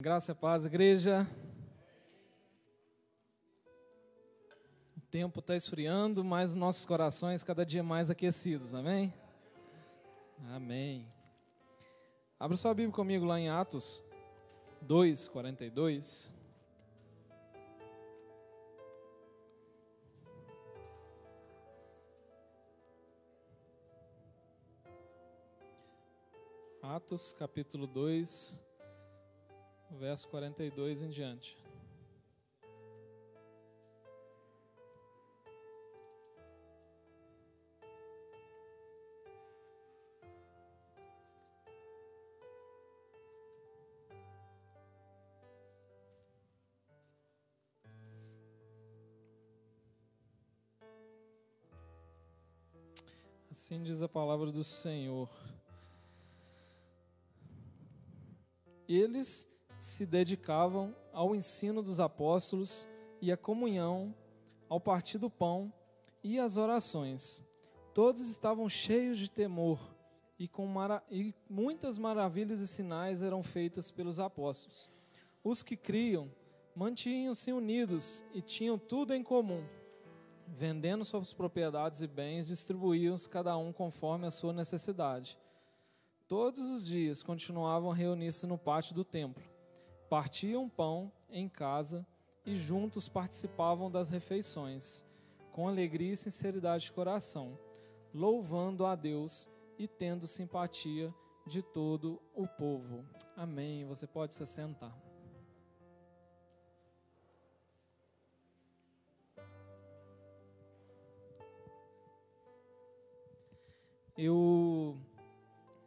Graça e paz, igreja. O tempo está esfriando, mas os nossos corações cada dia mais aquecidos, amém? Amém. Abra sua Bíblia comigo lá em Atos 2:42. Atos capítulo 2, verso 42 em diante. Assim diz a palavra do Senhor. Eles se dedicavam ao ensino dos apóstolos e à comunhão, ao partir do pão e às orações. Todos estavam cheios de temor e muitas maravilhas e sinais eram feitas pelos apóstolos. Os que criam mantinham-se unidos e tinham tudo em comum. Vendendo suas propriedades e bens, distribuíam-os cada um conforme a sua necessidade. Todos os dias continuavam a reunir-se no pátio do templo. Partiam pão em casa e juntos participavam das refeições, com alegria e sinceridade de coração, louvando a Deus e tendo simpatia de todo o povo. Amém. Você pode se sentar. Eu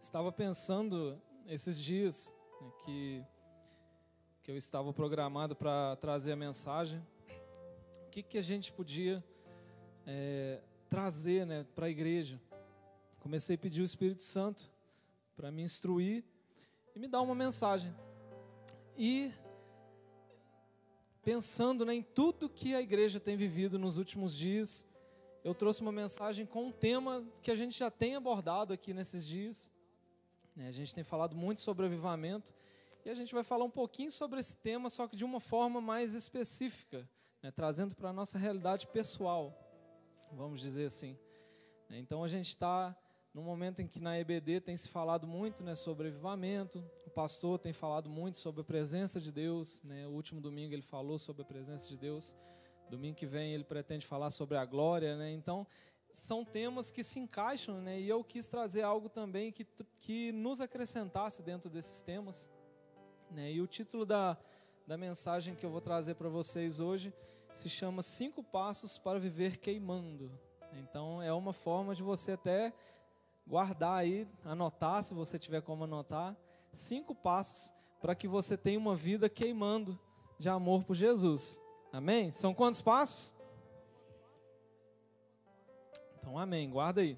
estava pensando esses dias, né, que eu estava programado para trazer a mensagem, o que a gente podia trazer, né, para a igreja. Comecei a pedir o Espírito Santo para me instruir e me dar uma mensagem. E pensando, né, em tudo que a igreja tem vivido nos últimos dias, eu trouxe uma mensagem com um tema que a gente já tem abordado aqui nesses dias. A gente tem falado muito sobre avivamento e a gente vai falar um pouquinho sobre esse tema, só que de uma forma mais específica, né, trazendo para a nossa realidade pessoal, vamos dizer assim. Então a gente está num momento em que na EBD tem se falado muito, né, sobre avivamento, o pastor tem falado muito sobre a presença de Deus, né, o último domingo ele falou sobre a presença de Deus, domingo que vem ele pretende falar sobre a glória, né, então são temas que se encaixam, né, e eu quis trazer algo também que nos acrescentasse dentro desses temas, né, e o título da mensagem que eu vou trazer para vocês hoje se chama 5 passos para viver queimando. Então é uma forma de você até guardar aí, anotar, se você tiver como anotar, 5 passos para que você tenha uma vida queimando de amor por Jesus. Amém? São quantos passos? Então, amém. Guarda aí.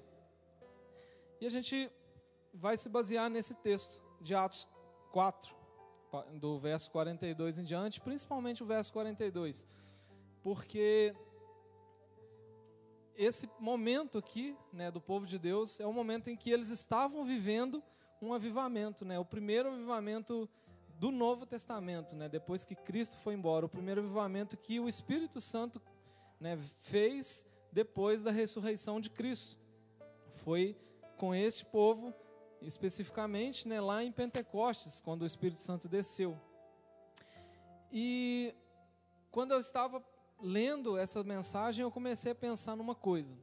E a gente vai se basear nesse texto de Atos 4, do verso 42 em diante, principalmente o verso 42, porque esse momento aqui, né, do povo de Deus é o momento em que eles estavam vivendo um avivamento, né, o primeiro avivamento do Novo Testamento, né, depois que Cristo foi embora, o primeiro avivamento que o Espírito Santo, né, fez depois da ressurreição de Cristo. Foi com esse povo, especificamente, né, lá em Pentecostes, quando o Espírito Santo desceu. E quando eu estava lendo essa mensagem, eu comecei a pensar numa coisa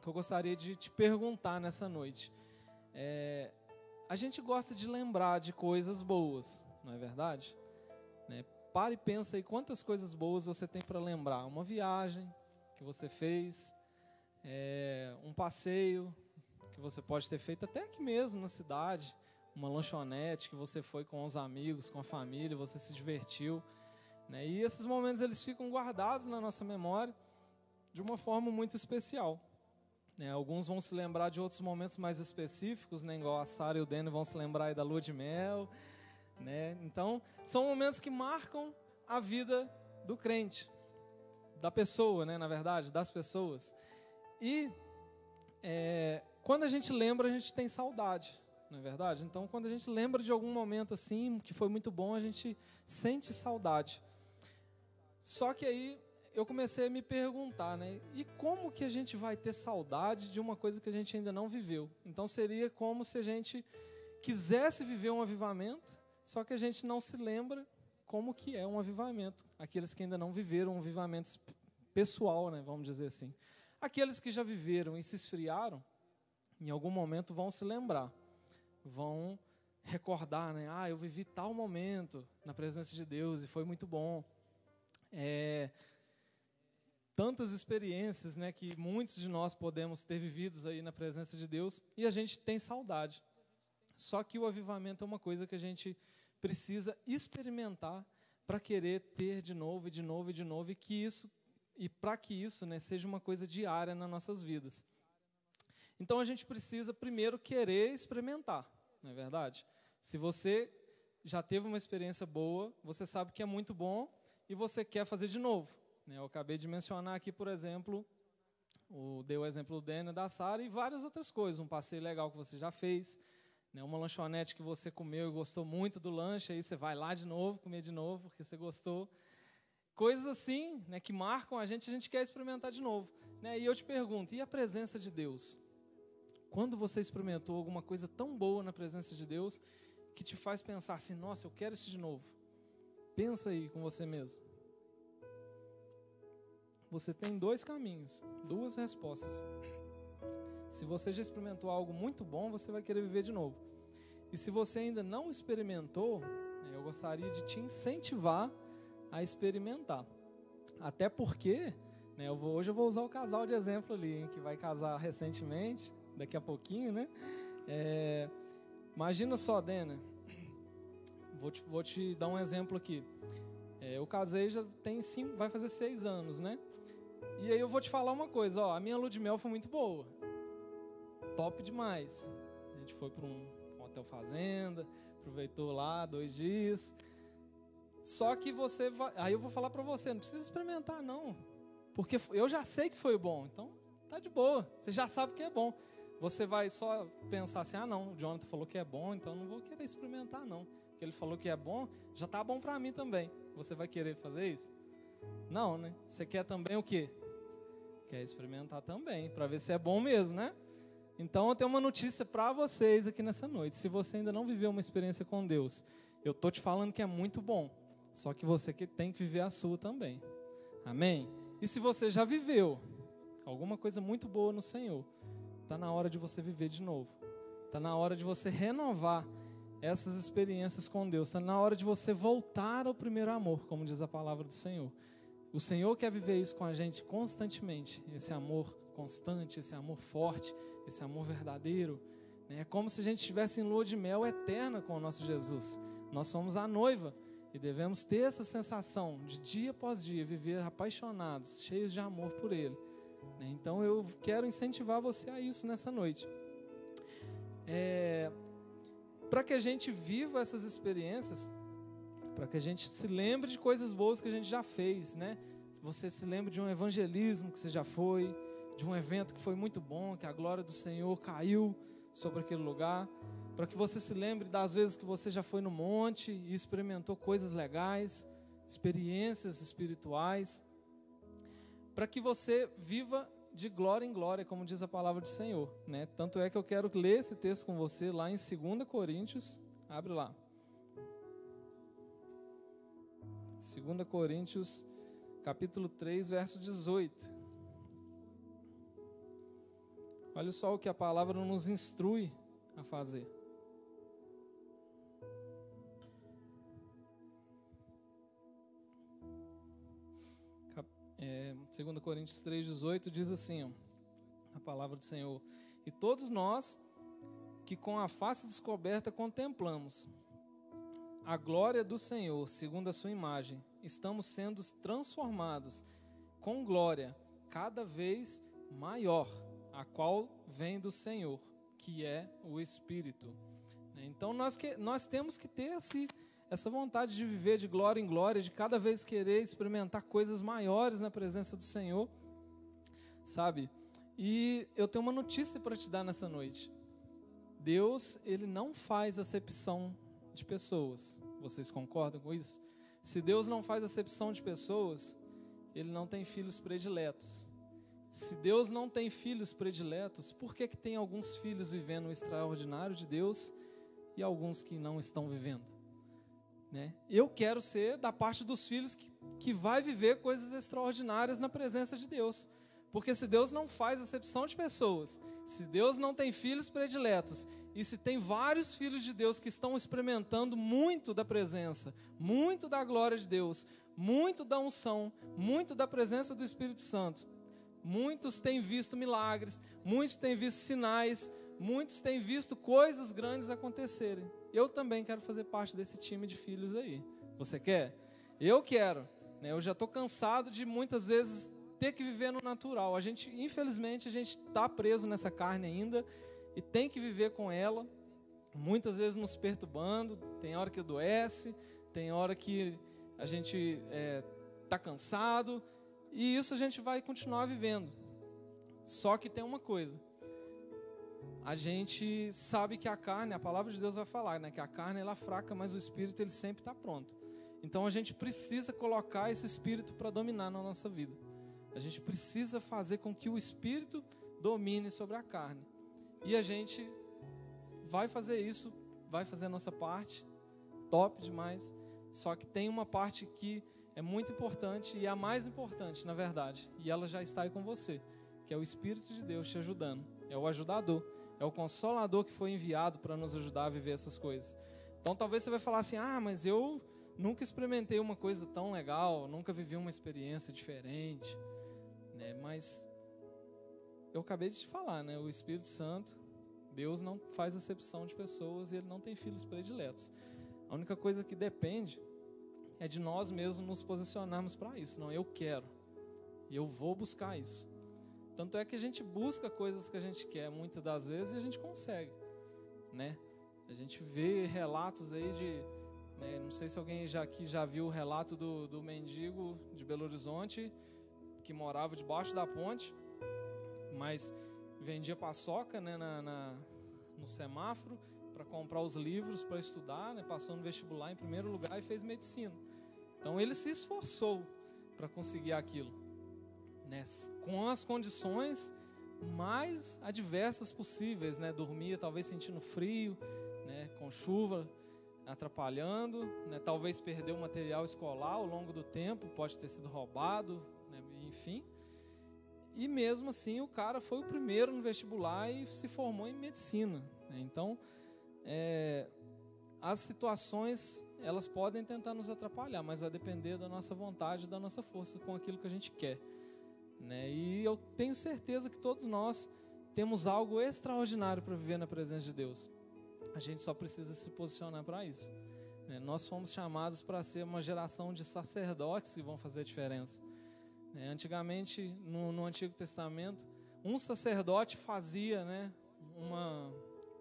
que eu gostaria de te perguntar nessa noite. A gente gosta de lembrar de coisas boas, não é verdade? Né? Para e pensa aí quantas coisas boas você tem para lembrar. Uma viagem que você fez, um passeio que você pode ter feito até aqui mesmo na cidade, uma lanchonete que você foi com os amigos, com a família, você se divertiu, né? E esses momentos eles ficam guardados na nossa memória de uma forma muito especial, né? Alguns vão se lembrar de outros momentos mais específicos, né? Igual a Sara e o Dani vão se lembrar aí da lua de mel, né? Então são momentos que marcam a vida do crente, da pessoa, né, na verdade, das pessoas. E quando a gente lembra, a gente tem saudade, não é verdade? Então, quando a gente lembra de algum momento assim, que foi muito bom, a gente sente saudade. Só que aí eu comecei a me perguntar, né? E como que a gente vai ter saudade de uma coisa que a gente ainda não viveu? Então, seria como se a gente quisesse viver um avivamento, só que a gente não se lembra como que é um avivamento. Aqueles que ainda não viveram um avivamento pessoal, né? Vamos dizer assim. Aqueles que já viveram e se esfriaram, em algum momento vão se lembrar, vão recordar, né? Eu vivi tal momento na presença de Deus e foi muito bom. Tantas experiências, né, que muitos de nós podemos ter vividos aí na presença de Deus e a gente tem saudade. Só que o avivamento é uma coisa que a gente precisa experimentar para querer ter de novo e de novo e de novo e para que isso, né, seja uma coisa diária nas nossas vidas. Então a gente precisa primeiro querer experimentar, não é verdade? Se você já teve uma experiência boa, você sabe que é muito bom e você quer fazer de novo. Eu acabei de mencionar aqui, por exemplo, dei o exemplo do Daniel, da Sara e várias outras coisas. Um passeio legal que você já fez, uma lanchonete que você comeu e gostou muito do lanche, aí você vai lá de novo, comer de novo, porque você gostou. Coisas assim, né, que marcam a gente quer experimentar de novo. E eu te pergunto, e a presença de Deus? Quando você experimentou alguma coisa tão boa na presença de Deus que te faz pensar assim, nossa, eu quero isso de novo. Pensa aí com você mesmo. Você tem dois caminhos, duas respostas. Se você já experimentou algo muito bom, você vai querer viver de novo. E se você ainda não experimentou, eu gostaria de te incentivar a experimentar. Até porque, hoje eu vou usar o casal de exemplo ali, que vai casar recentemente, daqui a pouquinho, né? Imagina só, Dena, vou te dar um exemplo aqui. Eu casei já tem vai fazer 6 anos, né? E aí eu vou te falar uma coisa, a minha lua de mel foi muito boa. Top demais. A gente foi para um hotel fazenda, aproveitou lá 2 dias. Só que você vai... Aí eu vou falar para você, não precisa experimentar não. Porque eu já sei que foi bom, então tá de boa. Você já sabe que é bom. Você vai só pensar assim, não, o Jonathan falou que é bom, então não vou querer experimentar não. Porque ele falou que é bom, já tá bom para mim também. Você vai querer fazer isso? Não, né? Você quer também o quê? Quer experimentar também, para ver se é bom mesmo, né? Então eu tenho uma notícia para vocês aqui nessa noite. Se você ainda não viveu uma experiência com Deus, eu tô te falando que é muito bom. Só que você tem que viver a sua também. Amém? E se você já viveu alguma coisa muito boa no Senhor, está na hora de você viver de novo. Está na hora de você renovar essas experiências com Deus. Está na hora de você voltar ao primeiro amor, como diz a palavra do Senhor. O Senhor quer viver isso com a gente constantemente. Esse amor constante, esse amor forte, esse amor verdadeiro. É como se a gente estivesse em lua de mel eterna com o nosso Jesus. Nós somos a noiva e devemos ter essa sensação de dia após dia viver apaixonados, cheios de amor por Ele. Então eu quero incentivar você a isso nessa noite. Para que a gente viva essas experiências, para que a gente se lembre de coisas boas que a gente já fez, né? Você se lembre de um evangelismo que você já foi, de um evento que foi muito bom, que a glória do Senhor caiu sobre aquele lugar, para que você se lembre das vezes que você já foi no monte e experimentou coisas legais, experiências espirituais, para que você viva de glória em glória, como diz a palavra do Senhor, né? Tanto é que eu quero ler esse texto com você lá em 2 Coríntios, abre lá. 2 Coríntios, capítulo 3, verso 18. Olha só o que a palavra nos instrui a fazer. 2 Coríntios 3, 18 diz assim, a palavra do Senhor: e todos nós que com a face descoberta contemplamos a glória do Senhor, segundo a sua imagem, estamos sendo transformados com glória cada vez maior, a qual vem do Senhor, que é o Espírito. Então nós temos que ter essa vontade de viver de glória em glória, de cada vez querer experimentar coisas maiores na presença do Senhor, sabe? E eu tenho uma notícia para te dar nessa noite. Deus, ele não faz acepção de pessoas. Vocês concordam com isso? Se Deus não faz acepção de pessoas, ele não tem filhos prediletos. Se Deus não tem filhos prediletos, por que tem alguns filhos vivendo o extraordinário de Deus e alguns que não estão vivendo? Né? Eu quero ser da parte dos filhos que vai viver coisas extraordinárias na presença de Deus. Porque se Deus não faz acepção de pessoas, se Deus não tem filhos prediletos, e se tem vários filhos de Deus que estão experimentando muito da presença, muito da glória de Deus, muito da unção, muito da presença do Espírito Santo, muitos têm visto milagres, muitos têm visto sinais, muitos têm visto coisas grandes acontecerem. Eu também quero fazer parte desse time de filhos aí. Você quer? Eu quero. Eu já estou cansado de muitas vezes ter que viver no natural. Infelizmente, a gente está preso nessa carne ainda e tem que viver com ela, muitas vezes nos perturbando. Tem hora que adoece, tem hora que a gente está cansado, e isso a gente vai continuar vivendo. Só que tem uma coisa, a gente sabe que a carne, a palavra de Deus vai falar, né, que a carne ela é fraca, mas o Espírito ele sempre está pronto. Então a gente precisa colocar esse Espírito para dominar na nossa vida. A gente precisa fazer com que o Espírito domine sobre a carne. E a gente vai fazer isso, vai fazer a nossa parte, top demais. Só que tem uma parte que é muito importante e a mais importante, na verdade. E ela já está aí com você, que é o Espírito de Deus te ajudando. É o ajudador, é o consolador que foi enviado para nos ajudar a viver essas coisas. Então talvez você vai falar assim, mas eu nunca experimentei uma coisa tão legal, nunca vivi uma experiência diferente. Mas eu acabei de te falar, né? O Espírito Santo, Deus não faz acepção de pessoas e Ele não tem filhos prediletos. A única coisa que depende é de nós mesmos nos posicionarmos para isso. Não, eu quero e eu vou buscar isso. Tanto é que a gente busca coisas que a gente quer muitas das vezes e a gente consegue, né? A gente vê relatos aí não sei se alguém aqui já viu o relato do mendigo de Belo Horizonte, que morava debaixo da ponte, mas vendia paçoca, né, no semáforo para comprar os livros para estudar, né, passou no vestibular em primeiro lugar e fez medicina. Então ele se esforçou para conseguir aquilo, né, com as condições mais adversas possíveis, né, dormia talvez sentindo frio, né, com chuva atrapalhando, né, talvez perdeu o material escolar ao longo do tempo, pode ter sido roubado, enfim, e mesmo assim o cara foi o primeiro no vestibular e se formou em medicina, né? Então, as situações, elas podem tentar nos atrapalhar, mas vai depender da nossa vontade, da nossa força com aquilo que a gente quer, né? E eu tenho certeza que todos nós temos algo extraordinário para viver na presença de Deus. A gente só precisa se posicionar para isso, né? Nós fomos chamados para ser uma geração de sacerdotes que vão fazer a diferença. Antigamente, no Antigo Testamento, um sacerdote fazia, né,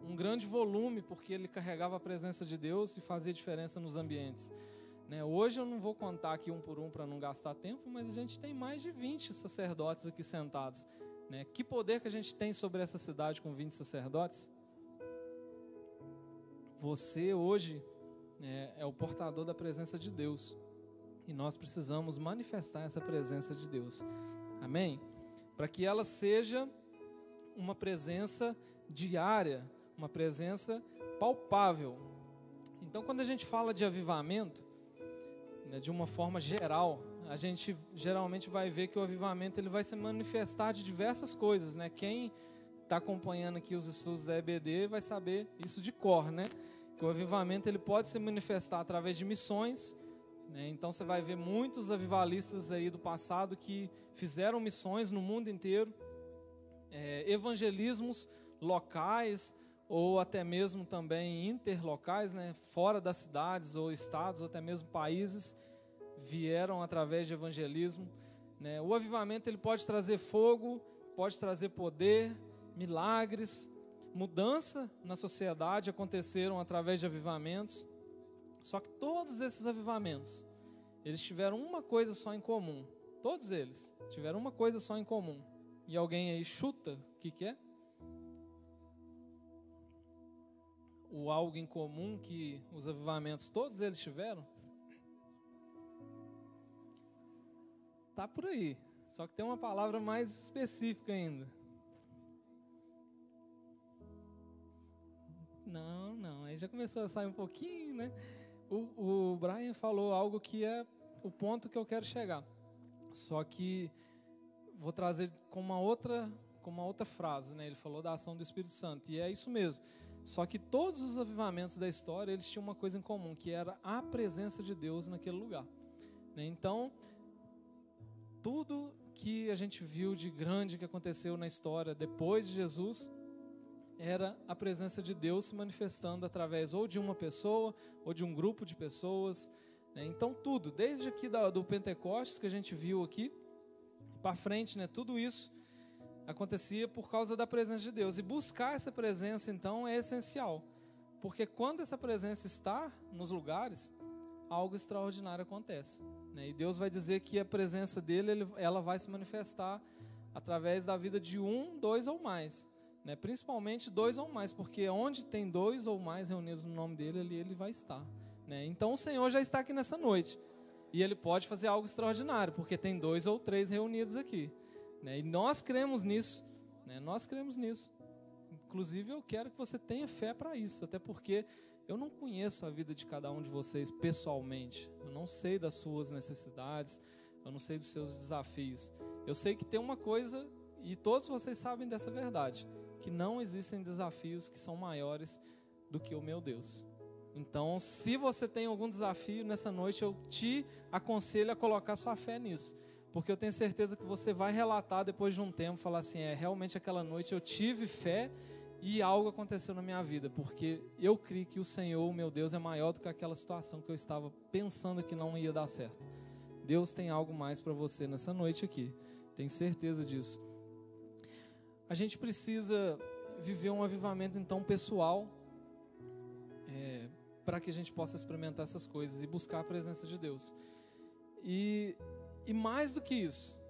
um grande volume, porque ele carregava a presença de Deus e fazia diferença nos ambientes. Hoje eu não vou contar aqui um por um para não gastar tempo, mas a gente tem mais de 20 sacerdotes aqui sentados. Que poder que a gente tem sobre essa cidade com 20 sacerdotes? Você hoje é o portador da presença de Deus. E nós precisamos manifestar essa presença de Deus. Amém? Para que ela seja uma presença diária, uma presença palpável. Então, quando a gente fala de avivamento, de uma forma geral, a gente geralmente vai ver que o avivamento ele vai se manifestar de diversas coisas, né? Quem está acompanhando aqui os estudos da EBD vai saber isso de cor, né? Que o avivamento ele pode se manifestar através de missões. Então você vai ver muitos avivalistas aí do passado que fizeram missões no mundo inteiro, evangelismos locais ou até mesmo também interlocais, né, fora das cidades ou estados ou até mesmo países, vieram através de evangelismo. O avivamento ele pode trazer fogo, pode trazer poder, milagres, mudança na sociedade aconteceram através de avivamentos. Só que todos esses avivamentos, eles tiveram uma coisa só em comum. Todos eles tiveram uma coisa só em comum. E alguém aí chuta o que é? o algo em comum que os avivamentos, todos eles tiveram? Tá por aí, só que tem uma palavra mais específica ainda. Não, aí já começou a sair um pouquinho, né? O Brian falou algo que é o ponto que eu quero chegar. Só que vou trazer com uma outra frase, né? Ele falou da ação do Espírito Santo, e é isso mesmo. Só que todos os avivamentos da história, eles tinham uma coisa em comum, que era a presença de Deus naquele lugar, né? Então, tudo que a gente viu de grande que aconteceu na história depois de Jesus era a presença de Deus se manifestando através ou de uma pessoa ou de um grupo de pessoas, né? Então tudo, desde aqui do Pentecostes que a gente viu aqui para frente, né? Tudo isso acontecia por causa da presença de Deus, e buscar essa presença então é essencial, porque quando essa presença está nos lugares, algo extraordinário acontece, né? E Deus vai dizer que a presença dele, ela vai se manifestar através da vida de um, dois ou mais, né? Principalmente dois ou mais, porque onde tem dois ou mais reunidos no nome dele, ali ele vai estar, né? Então o Senhor já está aqui nessa noite, e Ele pode fazer algo extraordinário, porque tem 2 ou 3 reunidos aqui, né? E nós cremos nisso, né? Nós cremos nisso. Inclusive eu quero que você tenha fé para isso, até porque eu não conheço a vida de cada um de vocês pessoalmente, eu não sei das suas necessidades, eu não sei dos seus desafios. Eu sei que tem uma coisa, e todos vocês sabem dessa verdade, que não existem desafios que são maiores do que o meu Deus. Então, se você tem algum desafio nessa noite, eu te aconselho a colocar sua fé nisso, porque eu tenho certeza que você vai relatar depois de um tempo, falar assim, realmente aquela noite eu tive fé e algo aconteceu na minha vida, porque eu creio que o Senhor, o meu Deus, é maior do que aquela situação que eu estava pensando que não ia dar certo. Deus tem algo mais para você nessa noite aqui, tenho certeza disso. A gente precisa viver um avivamento então pessoal, para que a gente possa experimentar essas coisas e buscar a presença de Deus. E mais do que isso,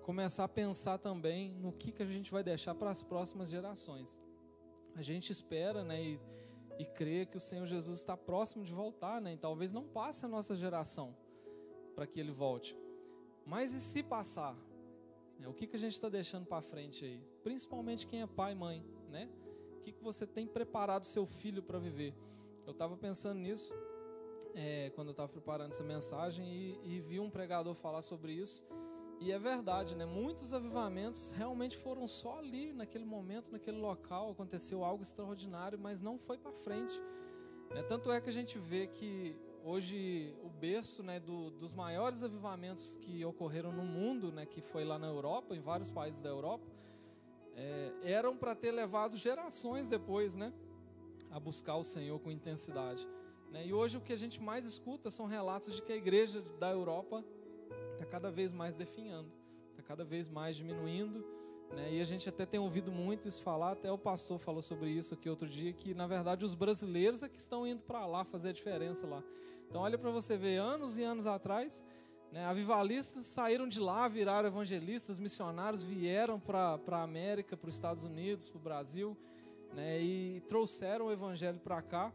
começar a pensar também no que a gente vai deixar para as próximas gerações. A gente espera, né, e crê que o Senhor Jesus está próximo de voltar, né, e talvez não passe a nossa geração para que Ele volte. Mas e se passar? O que a gente está deixando para frente aí? Principalmente quem é pai e mãe, né? O que você tem preparado seu filho para viver? Eu estava pensando nisso quando eu estava preparando essa mensagem e vi um pregador falar sobre isso. E é verdade, né? Muitos avivamentos realmente foram só ali, naquele momento, naquele local. Aconteceu algo extraordinário, mas não foi para frente, né? Tanto é que a gente vê que hoje o berço, né, dos maiores avivamentos que ocorreram no mundo, né, que foi lá na Europa, em vários países da Europa, eram para ter levado gerações depois, né, a buscar o Senhor com intensidade, né? E hoje o que a gente mais escuta são relatos de que a igreja da Europa está cada vez mais definhando, está cada vez mais diminuindo, né? E a gente até tem ouvido muito isso falar, até o pastor falou sobre isso aqui outro dia, que na verdade os brasileiros é que estão indo para lá fazer a diferença lá. Então olha para você ver, anos e anos atrás, né, avivalistas saíram de lá, viraram evangelistas, missionários, vieram para a América, para os Estados Unidos, para o Brasil, né, e trouxeram o evangelho para cá,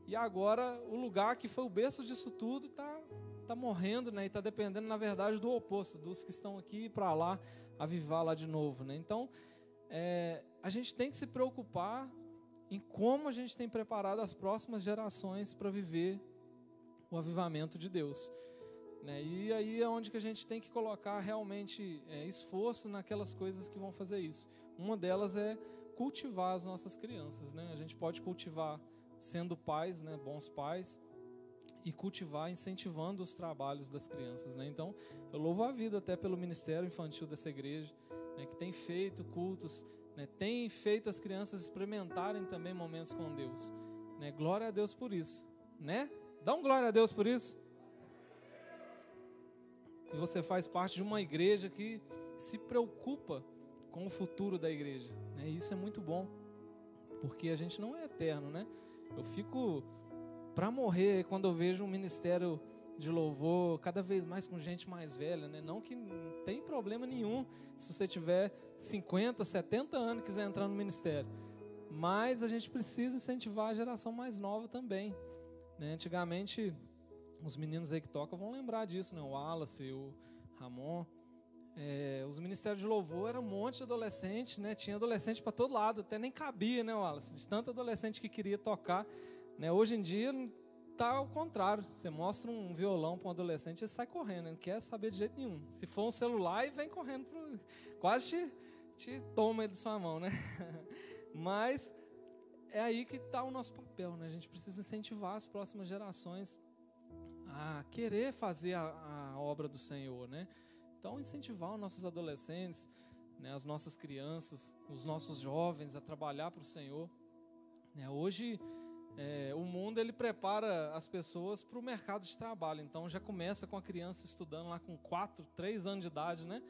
e agora o lugar que foi o berço disso tudo está morrendo, né, e está dependendo na verdade do oposto, dos que estão aqui para lá, avivar lá de novo, né? Então a gente tem que se preocupar em como a gente tem preparado as próximas gerações para viver o avivamento de Deus, né? E aí é onde que a gente tem que colocar realmente esforço naquelas coisas que vão fazer isso. Uma delas é cultivar as nossas crianças, né? A gente pode cultivar sendo pais, né, bons pais, e cultivar incentivando os trabalhos das crianças, né? Então eu louvo a vida até pelo ministério infantil dessa igreja, né, que tem feito cultos, né, tem feito as crianças experimentarem também momentos com Deus, né? Glória a Deus por isso, né? Dá um glória a Deus por isso. Que você faz parte de uma igreja que se preocupa com o futuro da igreja, né? E isso é muito bom, porque a gente não é eterno, né? Eu fico para morrer quando eu vejo um ministério de louvor cada vez mais com gente mais velha, né? Não que não tem problema nenhum se você tiver 50, 70 anos e quiser entrar no ministério, mas a gente precisa incentivar a geração mais nova também, né? Antigamente, os meninos aí que tocam vão lembrar disso, né? O Wallace, o Ramon. Os ministérios de louvor eram um monte de adolescente, né? Tinha adolescente para todo lado, até nem cabia, né, Wallace? De tanto adolescente que queria tocar, né? Hoje em dia tá ao contrário. Você mostra um violão para um adolescente, ele sai correndo, ele não quer saber de jeito nenhum. Se for um celular, ele vem correndo, quase te toma ele de sua mão, né? Mas é aí que está o nosso papel, né? A gente precisa incentivar as próximas gerações a querer fazer a obra do Senhor, né? Então, incentivar os nossos adolescentes, né, as nossas crianças, os nossos jovens a trabalhar para o Senhor, né? Hoje, o mundo ele prepara as pessoas para o mercado de trabalho. Então, já começa com a criança estudando lá com 4, 3 anos de idade, né?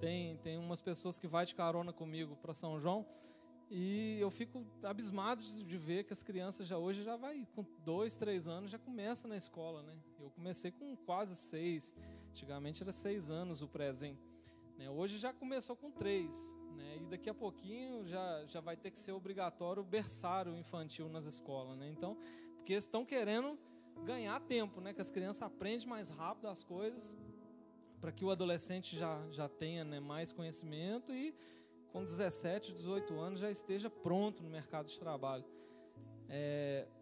Tem umas pessoas que vai de carona comigo para São João e eu fico abismado de ver que as crianças hoje já vai com 2, 3 anos, já começa na escola, né? Eu comecei com quase 6, antigamente era 6 anos o prézinho, né? Hoje já começou com 3, né? E daqui a pouquinho já vai ter que ser obrigatório o berçário infantil nas escolas, né? Então, porque eles estão querendo ganhar tempo, né? Que as crianças aprendem mais rápido as coisas, para que o adolescente já tenha, né, mais conhecimento e com 17, 18 anos já esteja pronto no mercado de trabalho.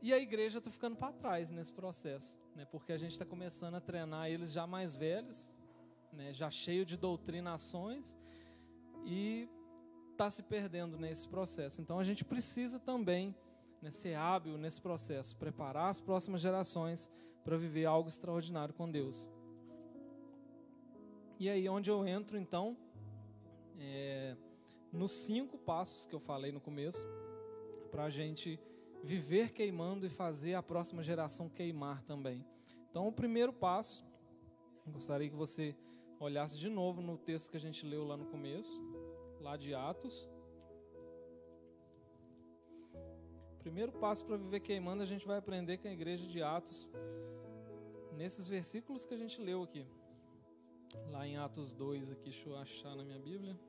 E a igreja está ficando para trás nesse processo, né, porque a gente está começando a treinar eles já mais velhos, né, já cheio de doutrinações, e está se perdendo nesse processo. Então a gente precisa também, né, ser hábil nesse processo, preparar as próximas gerações para viver algo extraordinário com Deus. E aí onde eu entro então, nos 5 passos que eu falei no começo, para a gente viver queimando e fazer a próxima geração queimar também. Então o primeiro passo, gostaria que você olhasse de novo no texto que a gente leu lá no começo, lá de Atos. Primeiro passo para viver queimando, a gente vai aprender com a igreja de Atos, nesses versículos que a gente leu aqui. Lá em Atos 2, aqui, deixa eu achar na minha Bíblia.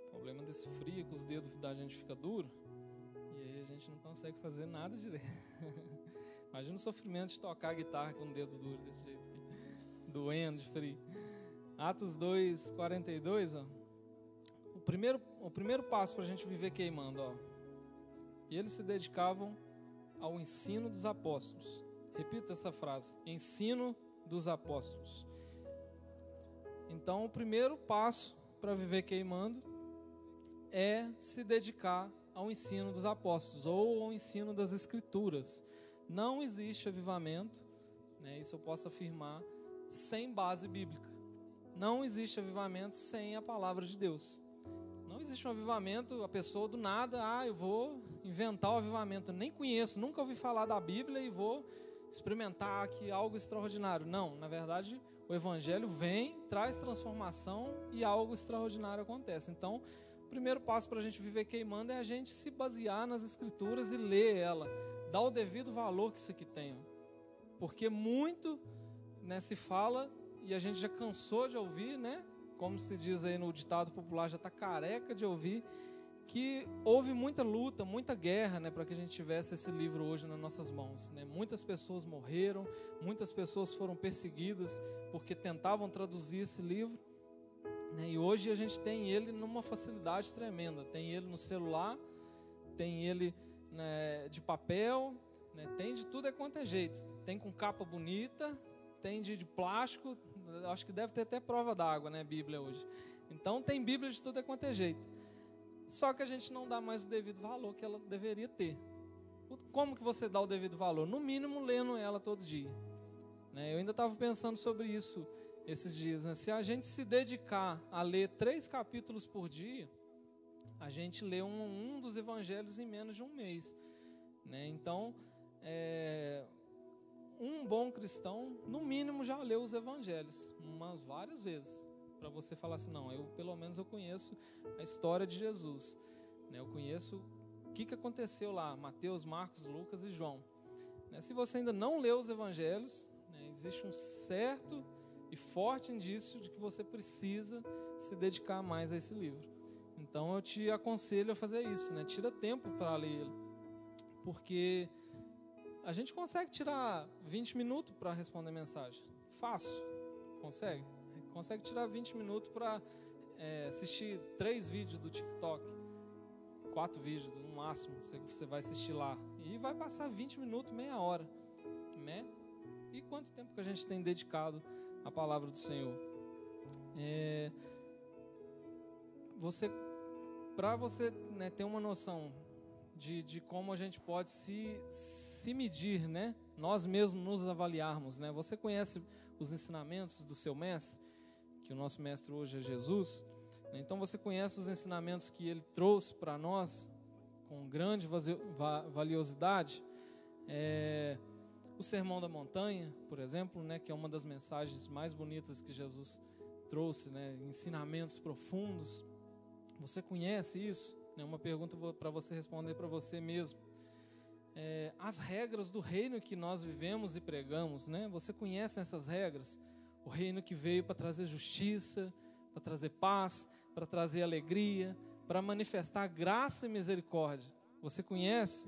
O problema desse frio é que os dedos da gente ficam duros e aí a gente não consegue fazer nada direito. Imagina o sofrimento de tocar guitarra com dedos duros desse jeito aqui, doendo de frio. Atos 2, 42, ó. O primeiro passo para a gente viver queimando, ó. E eles se dedicavam ao ensino dos apóstolos. Repita essa frase: ensino dos apóstolos. Então, o primeiro passo para viver queimando é se dedicar ao ensino dos apóstolos ou ao ensino das Escrituras. Não existe avivamento, né, isso eu posso afirmar, sem base bíblica. Não existe avivamento sem a palavra de Deus. Não existe um avivamento, a pessoa do nada, eu vou inventar o avivamento. Nem conheço, nunca ouvi falar da Bíblia e vou experimentar aqui algo extraordinário. Não, na verdade, o Evangelho vem, traz transformação e algo extraordinário acontece. Então, o primeiro passo para a gente viver queimando é a gente se basear nas Escrituras e ler ela, dar o devido valor que isso aqui tem. Porque muito, né, se fala e a gente já cansou de ouvir, né? Como se diz aí no ditado popular, já está careca de ouvir, que houve muita luta, muita guerra, né, para que a gente tivesse esse livro hoje nas nossas mãos, né? Muitas pessoas morreram, muitas pessoas foram perseguidas porque tentavam traduzir esse livro, né? E hoje a gente tem ele numa facilidade tremenda, tem ele no celular, tem ele, né, de papel, né, tem de tudo quanto é jeito, tem com capa bonita, tem de plástico, acho que deve ter até prova d'água, né, Bíblia hoje. Então tem Bíblia de tudo quanto é jeito. Só que a gente não dá mais o devido valor que ela deveria ter. Como que você dá o devido valor? No mínimo lendo ela todo dia, né? Eu ainda estava pensando sobre isso esses dias, né? Se a gente se dedicar a ler 3 capítulos por dia, a gente lê um dos evangelhos em menos de um mês, né? Então, um bom cristão, no mínimo, já leu os evangelhos umas várias vezes, para você falar assim, não, pelo menos eu conheço a história de Jesus, né? Eu conheço o que aconteceu lá, Mateus, Marcos, Lucas e João, né? Se você ainda não leu os evangelhos, né, existe um certo e forte indício de que você precisa se dedicar mais a esse livro. Então eu te aconselho a fazer isso, né? Tira tempo para ler ele, porque a gente consegue tirar 20 minutos para responder mensagem. Fácil. Consegue? Consegue tirar 20 minutos para assistir 3 vídeos do TikTok, 4 vídeos no máximo, você vai assistir lá. E vai passar 20 minutos, meia hora, né? E quanto tempo que a gente tem dedicado à palavra do Senhor? Para você, né, ter uma noção de como a gente pode se medir, né? Nós mesmos nos avaliarmos, né? Você conhece os ensinamentos do seu mestre, que o nosso mestre hoje é Jesus, né? Então você conhece os ensinamentos que ele trouxe para nós com grande valiosidade. O Sermão da Montanha, por exemplo, né, que é uma das mensagens mais bonitas que Jesus trouxe, né? Ensinamentos profundos. Você conhece isso? Uma pergunta para você responder para você mesmo. As regras do reino que nós vivemos e pregamos, né? Você conhece essas regras? O reino que veio para trazer justiça, para trazer paz, para trazer alegria, para manifestar graça e misericórdia. Você conhece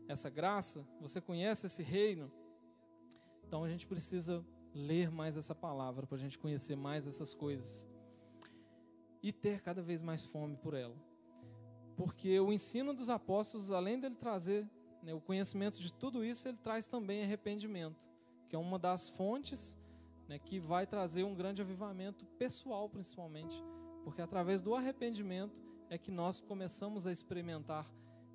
essa graça? Você conhece esse reino? Então a gente precisa ler mais essa palavra para a gente conhecer mais essas coisas e ter cada vez mais fome por ela. Porque o ensino dos apóstolos, além dele trazer, né, o conhecimento de tudo isso, ele traz também arrependimento, que é uma das fontes, né, que vai trazer um grande avivamento pessoal, principalmente, porque através do arrependimento é que nós começamos a experimentar,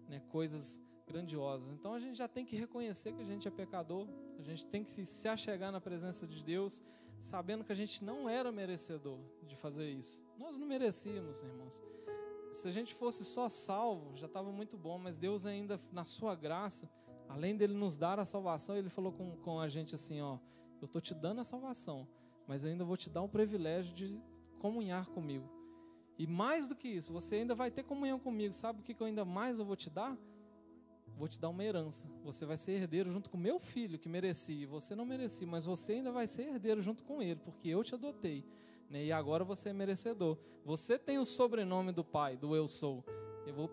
né, coisas grandiosas. Então a gente já tem que reconhecer que a gente é pecador, a gente tem que se achegar na presença de Deus, sabendo que a gente não era merecedor de fazer isso. Nós não merecíamos, irmãos. Se a gente fosse só salvo, já estava muito bom, mas Deus ainda, na sua graça, além dele nos dar a salvação, ele falou com a gente assim, ó, eu estou te dando a salvação, mas eu ainda vou te dar o privilégio de comunhar comigo. E mais do que isso, você ainda vai ter comunhão comigo. Sabe o que eu ainda mais eu vou te dar? Vou te dar uma herança. Você vai ser herdeiro junto com o meu filho, que merecia, você não merecia, mas você ainda vai ser herdeiro junto com ele, porque eu te adotei. E agora você é merecedor. Você tem o sobrenome do Pai, do Eu Sou.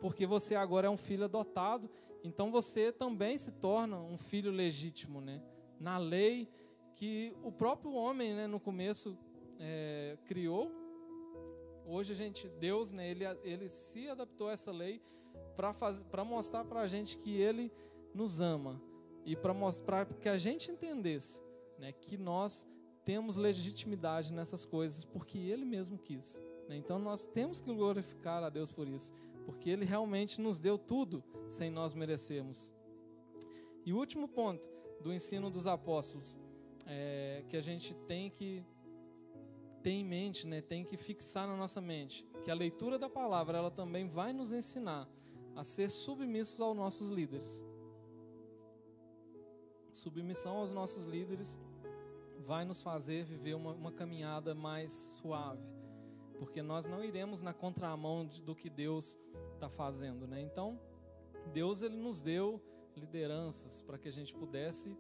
Porque você agora é um filho adotado, então você também se torna um filho legítimo, né? Na lei que o próprio homem, né, no começo criou. Hoje Deus, né, ele se adaptou a essa lei para mostrar para a gente que Ele nos ama e para que a gente entendesse, né, que nós temos legitimidade nessas coisas porque Ele mesmo quis, né? Então nós temos que glorificar a Deus por isso, porque Ele realmente nos deu tudo sem nós merecermos. E o último ponto do ensino dos apóstolos que a gente tem que ter em mente, né, tem que fixar na nossa mente, que a leitura da palavra ela também vai nos ensinar a ser submissos aos nossos líderes. Submissão aos nossos líderes vai nos fazer viver uma caminhada mais suave, porque nós não iremos na contramão do que Deus está fazendo, né? Então, Deus ele nos deu lideranças para que a gente pudesse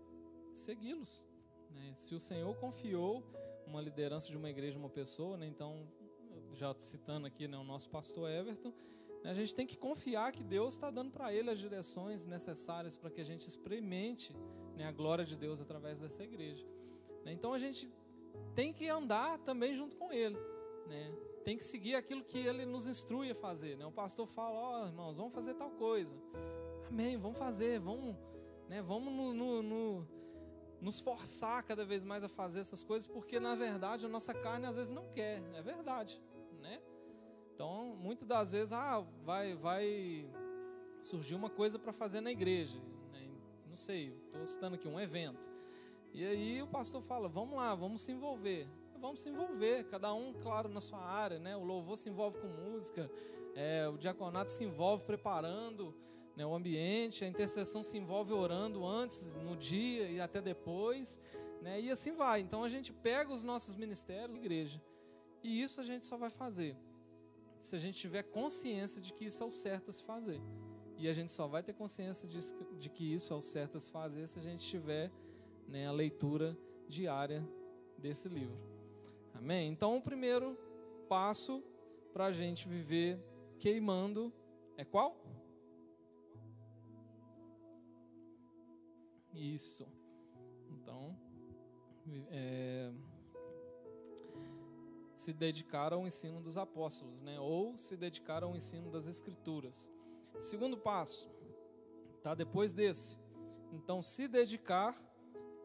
segui-los, né? Se o Senhor confiou uma liderança de uma igreja, uma pessoa, né? Então, já citando aqui, né, o nosso pastor Everton, né, a gente tem que confiar que Deus está dando para ele as direções necessárias para que a gente experimente, né, a glória de Deus através dessa igreja. Então a gente tem que andar também junto com ele, né? Tem que seguir aquilo que ele nos instrui a fazer, né? O pastor fala, ó, irmãos, vamos fazer tal coisa. Amém, vamos fazer, vamos nos forçar cada vez mais a fazer essas coisas, porque na verdade a nossa carne às vezes não quer, é verdade, né? Então muitas das vezes vai surgir uma coisa para fazer na igreja, né? Não sei, estou citando aqui um evento. E aí o pastor fala, vamos lá, vamos se envolver. Vamos se envolver, cada um, claro, na sua área, né? O louvor se envolve com música, o diaconato se envolve preparando, né, o ambiente, a intercessão se envolve orando antes, no dia e até depois, né? E assim vai. Então a gente pega os nossos ministérios, igreja, e isso a gente só vai fazer se a gente tiver consciência de que isso é o certo a se fazer. E a gente só vai ter consciência de que isso é o certo a se fazer se a gente tiver, né, a leitura diária desse livro. Amém? Então, o primeiro passo para a gente viver queimando é qual? Isso. Então, se dedicar ao ensino dos apóstolos, né? Ou se dedicar ao ensino das Escrituras. Segundo passo, tá depois desse. Então, se dedicar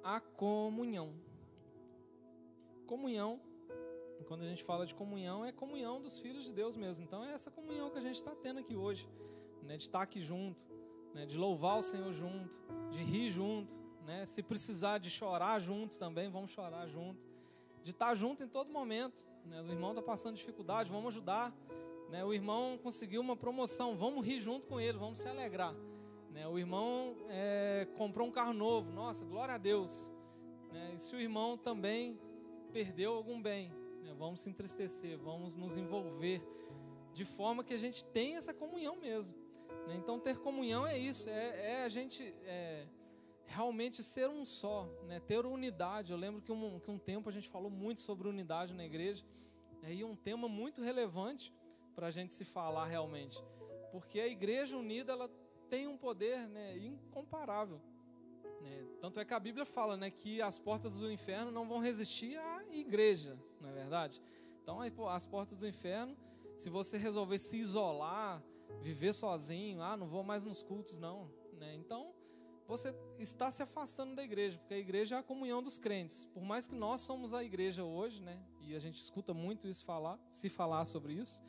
à comunhão. Comunhão, quando a gente fala de comunhão, é comunhão dos filhos de Deus mesmo. Então, é essa comunhão que a gente está tendo aqui hoje, né? De estar aqui junto, né? De louvar o Senhor junto, de rir junto, né? Se precisar de chorar junto também, vamos chorar junto. De estar junto em todo momento, né? O irmão está passando dificuldade, vamos ajudar, né? O irmão conseguiu uma promoção, vamos rir junto com ele, vamos se alegrar, né? O irmão comprou um carro novo, nossa, glória a Deus, né? E se o irmão também perdeu algum bem, né? Vamos se entristecer, vamos nos envolver, de forma que a gente tenha essa comunhão mesmo, né? Então, ter comunhão é isso, a gente realmente ser um só, né? Ter unidade. Eu lembro que um tempo a gente falou muito sobre unidade na igreja, né? E um tema muito relevante para a gente se falar realmente, porque a igreja unida, ela tem um poder, né, incomparável, né? Tanto é que a Bíblia fala, né, que as portas do inferno não vão resistir à igreja, não é verdade? Então, as portas do inferno, se você resolver se isolar, viver sozinho, não vou mais nos cultos não, né? Então, você está se afastando da igreja, porque a igreja é a comunhão dos crentes. Por mais que nós somos a igreja hoje, né, e a gente escuta muito isso se falar sobre isso,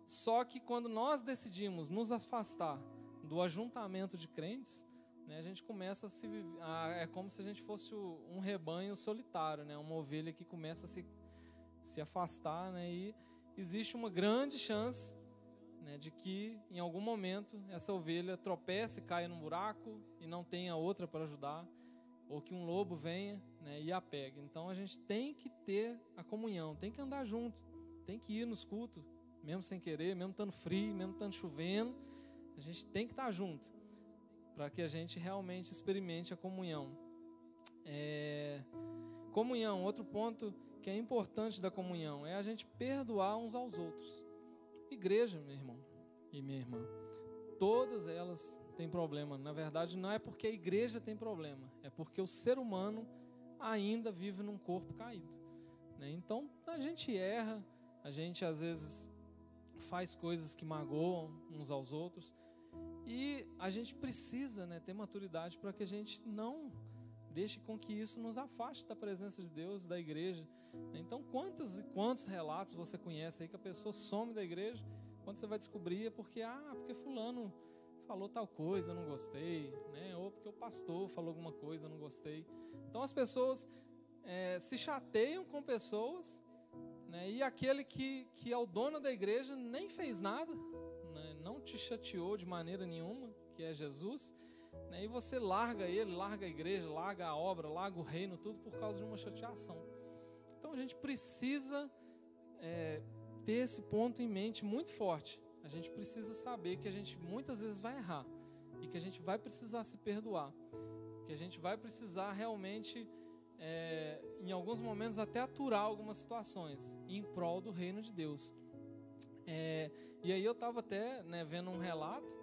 só que quando nós decidimos nos afastar do ajuntamento de crentes, né, a gente começa é como se a gente fosse um rebanho solitário, né, uma ovelha que começa a se afastar, né, e existe uma grande chance, né, de que em algum momento essa ovelha tropece, caia num buraco e não tenha outra para ajudar, ou que um lobo venha, né, e a pegue. Então a gente tem que ter a comunhão, tem que andar junto, tem que ir nos cultos, mesmo sem querer, mesmo estando frio, mesmo estando chovendo, a gente tem que estar junto, para que a gente realmente experimente a comunhão. Comunhão, outro ponto que é importante da comunhão, é a gente perdoar uns aos outros. Igreja, meu irmão e minha irmã, todas elas têm problema. Na verdade, não é porque a igreja tem problema, é porque o ser humano ainda vive num corpo caído, né? Então, a gente erra, a gente às vezes faz coisas que magoam uns aos outros, e a gente precisa, né, ter maturidade para que a gente não deixe com que isso nos afaste da presença de Deus, da igreja. Então, quantos relatos você conhece aí que a pessoa some da igreja, quando você vai descobrir é porque fulano falou tal coisa, eu não gostei, né? Ou porque o pastor falou alguma coisa, eu não gostei. Então, as pessoas se chateiam com pessoas, né? E aquele que é o dono da igreja nem fez nada, né? Não te chateou de maneira nenhuma, que é Jesus, né? E você larga ele, larga a igreja, larga a obra, larga o reino, tudo por causa de uma chateação. Então a gente precisa ter esse ponto em mente muito forte. A gente precisa saber que a gente muitas vezes vai errar e que a gente vai precisar se perdoar, que a gente vai precisar realmente, em alguns momentos, até aturar algumas situações em prol do reino de Deus. E aí eu estava até, né, vendo um relato,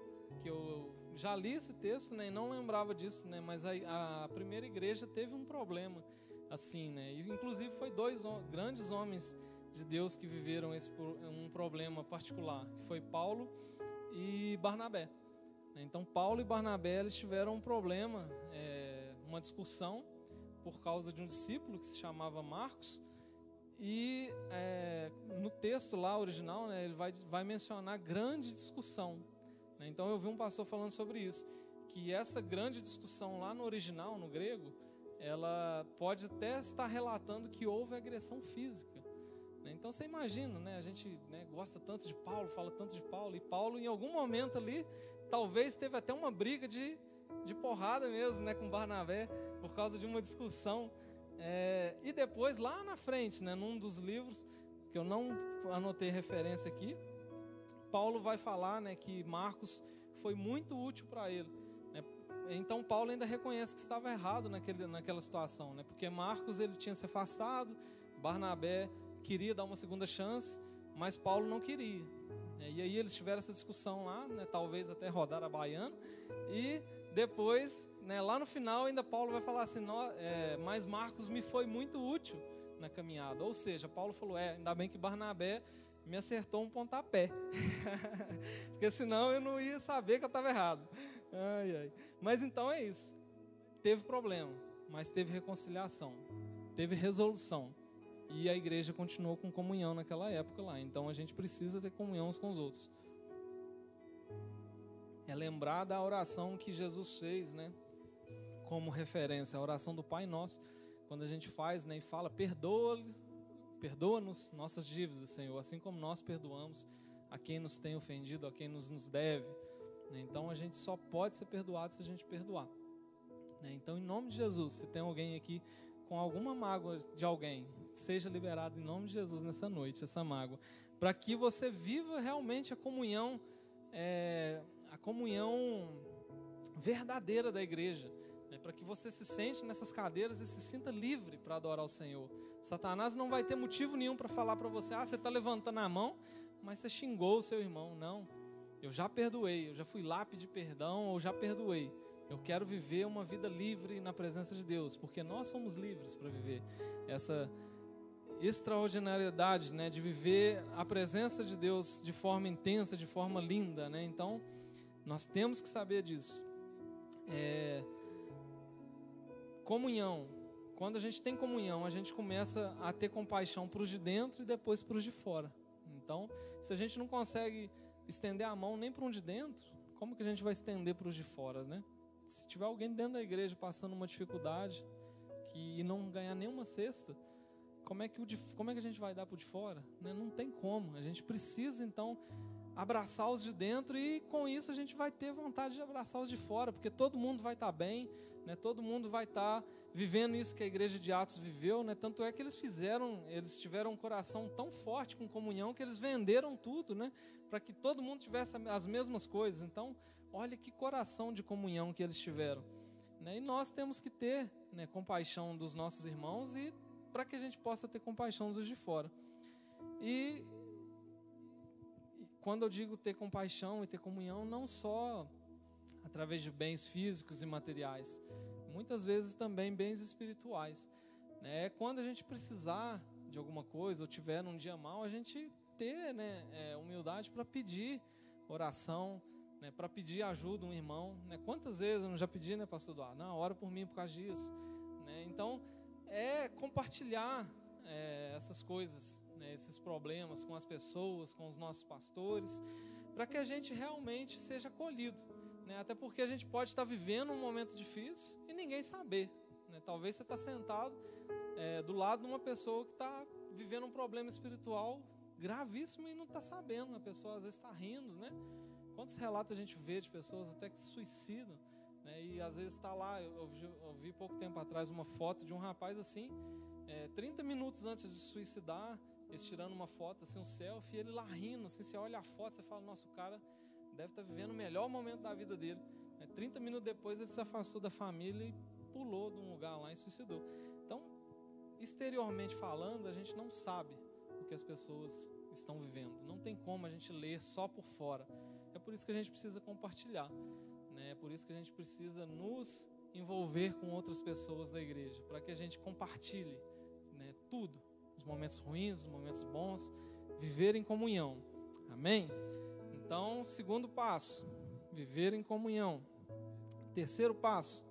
que eu já li esse texto, né, e não lembrava disso, né, mas a primeira igreja teve um problema assim, né, e inclusive foi dois grandes homens de Deus que viveram um problema particular, que foi Paulo e Barnabé. Então Paulo e Barnabé, eles tiveram um problema, uma discussão por causa de um discípulo que se chamava Marcos. E no texto lá original, né, ele vai mencionar grande discussão, né? Então eu vi um pastor falando sobre isso, que essa grande discussão lá no original, no grego, ela pode até estar relatando que houve agressão física, né? Então você imagina, né, a gente, né, gosta tanto de Paulo, fala tanto de Paulo, e Paulo em algum momento ali, talvez teve até uma briga de porrada mesmo, né, com Barnabé, por causa de uma discussão. E depois, lá na frente, né, num dos livros, que eu não anotei referência aqui, Paulo vai falar, né, que Marcos foi muito útil para ele, né? Então Paulo ainda reconhece que estava errado naquela situação, né? Porque Marcos, ele tinha se afastado, Barnabé queria dar uma segunda chance, mas Paulo não queria. E aí eles tiveram essa discussão lá, né, talvez até rodar a baiana, e depois, né, lá no final ainda Paulo vai falar assim, mas Marcos me foi muito útil na caminhada. Ou seja, Paulo falou, ainda bem que Barnabé me acertou um pontapé, porque senão eu não ia saber que eu estava errado. Mas então é isso, teve problema, mas teve reconciliação, teve resolução. E a igreja continuou com comunhão naquela época lá. Então a gente precisa ter comunhão uns com os outros. É lembrar da oração que Jesus fez, né? Como referência, a oração do Pai Nosso. Quando a gente faz, né, e fala, perdoa-nos nossas dívidas, Senhor, assim como nós perdoamos a quem nos tem ofendido, a quem nos deve. Então a gente só pode ser perdoado se a gente perdoar. Então, em nome de Jesus, se tem alguém aqui com alguma mágoa de alguém, seja liberado em nome de Jesus nessa noite, essa mágoa, para que você viva realmente a comunhão verdadeira da igreja, né? Para que você se sente nessas cadeiras e se sinta livre para adorar o Senhor. Satanás não vai ter motivo nenhum para falar para você, você está levantando a mão, mas você xingou o seu irmão. Não, eu já perdoei, eu já fui lá pedir perdão, ou já perdoei. Eu quero viver uma vida livre na presença de Deus, porque nós somos livres para viver essa extraordinariedade, né, de viver a presença de Deus de forma intensa, de forma linda, né? Então, nós temos que saber disso. Comunhão. Quando a gente tem comunhão, a gente começa a ter compaixão para os de dentro e depois para os de fora. Então, se a gente não consegue estender a mão nem para um de dentro, como que a gente vai estender para os de fora, né? Se tiver alguém dentro da igreja passando uma dificuldade e não ganhar nenhuma cesta, como é que a gente vai dar para o de fora? Né? Não tem como. A gente precisa, então, abraçar os de dentro e, com isso, a gente vai ter vontade de abraçar os de fora, porque todo mundo vai estar bem, né? Todo mundo vai estar vivendo isso que a igreja de Atos viveu, né? Tanto é que eles tiveram um coração tão forte com comunhão que eles venderam tudo, né? Para que todo mundo tivesse as mesmas coisas. Então, olha que coração de comunhão que eles tiveram, né? E nós temos que ter, né, compaixão dos nossos irmãos e para que a gente possa ter compaixão dos de fora. E quando eu digo ter compaixão e ter comunhão, não só através de bens físicos e materiais, muitas vezes também bens espirituais, né? Quando a gente precisar de alguma coisa ou tiver num dia mau, a gente ter, né, humildade para pedir oração, né, para pedir ajuda um irmão, né? Quantas vezes eu não já pedi, né, pastor Eduardo? Não, ora por mim por causa disso, né? Então, compartilhar essas coisas, né, esses problemas com as pessoas, com os nossos pastores, para que a gente realmente seja acolhido, né? Até porque a gente pode estar vivendo um momento difícil e ninguém saber, né? Talvez você está sentado do lado de uma pessoa que está vivendo um problema espiritual gravíssimo e não está sabendo. A pessoa às vezes está rindo, né? Quantos relatos a gente vê de pessoas até que se suicidam, né? E às vezes está lá, eu vi pouco tempo atrás uma foto de um rapaz assim, 30 minutos antes de se suicidar, eles tirando uma foto, assim, um selfie, e ele lá rindo, assim, você olha a foto, você fala, nossa, o cara deve estar vivendo o melhor momento da vida dele. 30 minutos depois ele se afastou da família e pulou de um lugar lá e suicidou. Então, exteriormente falando, a gente não sabe o que as pessoas estão vivendo. Não tem como a gente ler só por fora. É por isso que a gente precisa compartilhar, né? É por isso que a gente precisa nos envolver com outras pessoas da igreja, para que a gente compartilhe, né, tudo, os momentos ruins, os momentos bons, viver em comunhão. Amém? Então, segundo passo, viver em comunhão. Terceiro passo,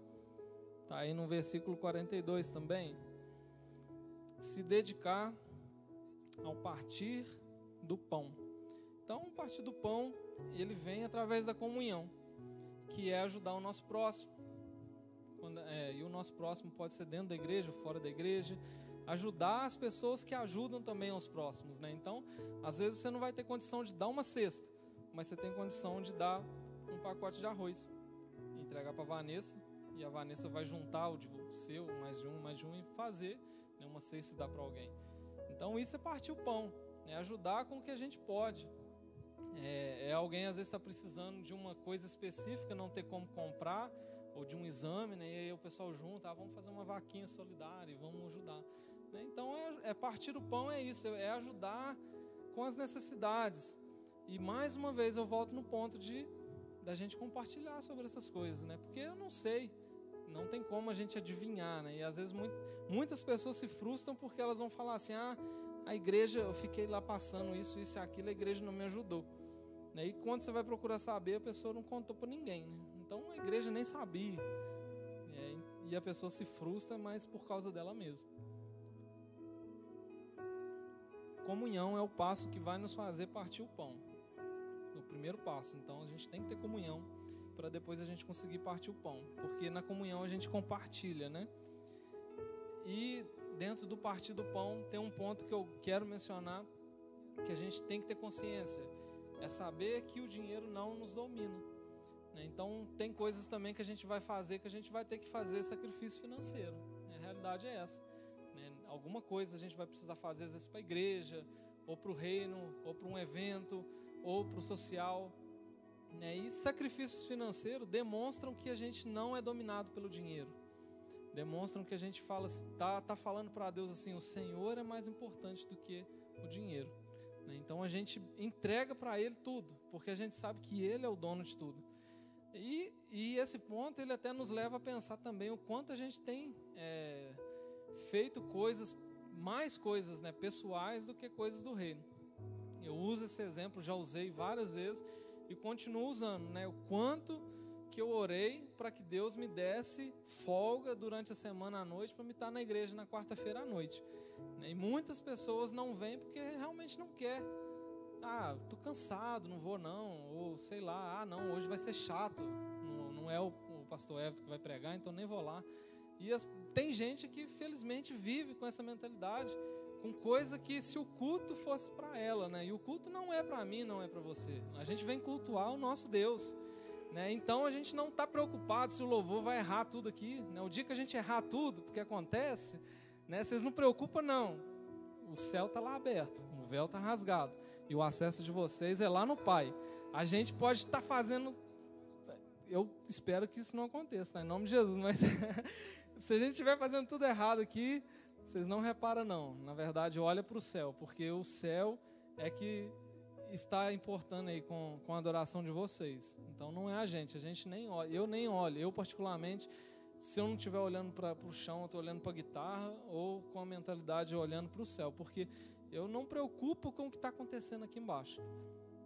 está aí no versículo 42 também, se dedicar ao partir do pão. Então, o partir do pão, ele vem através da comunhão, que é ajudar o nosso próximo. E o nosso próximo pode ser dentro da igreja, fora da igreja. Ajudar as pessoas que ajudam também aos próximos, né? Então, às vezes você não vai ter condição de dar uma cesta, mas você tem condição de dar um pacote de arroz, entregar para a Vanessa, e a Vanessa vai juntar o seu, mais de um, e fazer, né, uma cesta e dar para alguém. Então, isso é partir o pão, né? Ajudar com o que a gente pode. Alguém às vezes está precisando de uma coisa específica, não ter como comprar, ou de um exame, né? E aí o pessoal junta, vamos fazer uma vaquinha solidária e vamos ajudar. né? Então, partir o pão é isso, é ajudar com as necessidades. E mais uma vez eu volto no ponto da gente compartilhar sobre essas coisas, né? Porque eu não sei, não tem como a gente adivinhar, né? E às vezes muitas pessoas se frustram porque elas vão falar assim: a igreja, eu fiquei lá passando isso e aquilo, a igreja não me ajudou, né? E quando você vai procurar saber, a pessoa não contou para ninguém, né? Então a igreja nem sabia, e a pessoa se frustra, mas por causa dela mesma. Comunhão é o passo que vai nos fazer partir o pão, o primeiro passo. Então a gente tem que ter comunhão para depois a gente conseguir partir o pão, porque na comunhão a gente compartilha, né? E dentro do partir do pão tem um ponto que eu quero mencionar, que a gente tem que ter consciência, é saber que o dinheiro não nos domina, né? Então tem coisas também que a gente vai fazer, que a gente vai ter que fazer sacrifício financeiro, né? A realidade é essa, né? Alguma coisa a gente vai precisar fazer, às vezes para a igreja, ou para o reino, ou para um evento, ou para o social, né? E sacrifícios financeiros demonstram que a gente não é dominado pelo dinheiro, demonstram que a gente fala, tá falando para Deus assim: o Senhor é mais importante do que o dinheiro, né? Então a gente entrega para Ele tudo, porque a gente sabe que Ele é o dono de tudo. E esse ponto ele até nos leva a pensar também o quanto a gente tem feito mais coisas, né, pessoais do que coisas do reino. Eu uso esse exemplo, já usei várias vezes e continuo usando, né? O quanto que eu orei para que Deus me desse folga durante a semana à noite para me estar na igreja na quarta-feira à noite, né? E muitas pessoas não vêm porque realmente não quer. Tô cansado, não vou não, ou sei lá, não, hoje vai ser chato, não é o pastor Everton que vai pregar, então nem vou lá. E tem gente que felizmente vive com essa mentalidade, com coisa que se o culto fosse para ela, né? E o culto não é para mim, não é para você. A gente vem cultuar o nosso Deus, né? Então a gente não está preocupado se o louvor vai errar tudo aqui, né? O dia que a gente errar tudo, porque acontece, né? Vocês não preocupam não. O céu está lá aberto, o véu está rasgado e o acesso de vocês é lá no Pai. A gente pode estar fazendo, eu espero que isso não aconteça, tá? Em nome de Jesus, mas se a gente estiver fazendo tudo errado aqui, vocês não reparam não. Na verdade, olha para o céu, porque o céu é que está importando aí com a adoração de vocês. Então não é a gente nem olha, eu nem olho, eu particularmente, se eu não estiver olhando para o chão, eu estou olhando para a guitarra, ou com a mentalidade olhando para o céu, porque eu não me preocupo com o que está acontecendo aqui embaixo,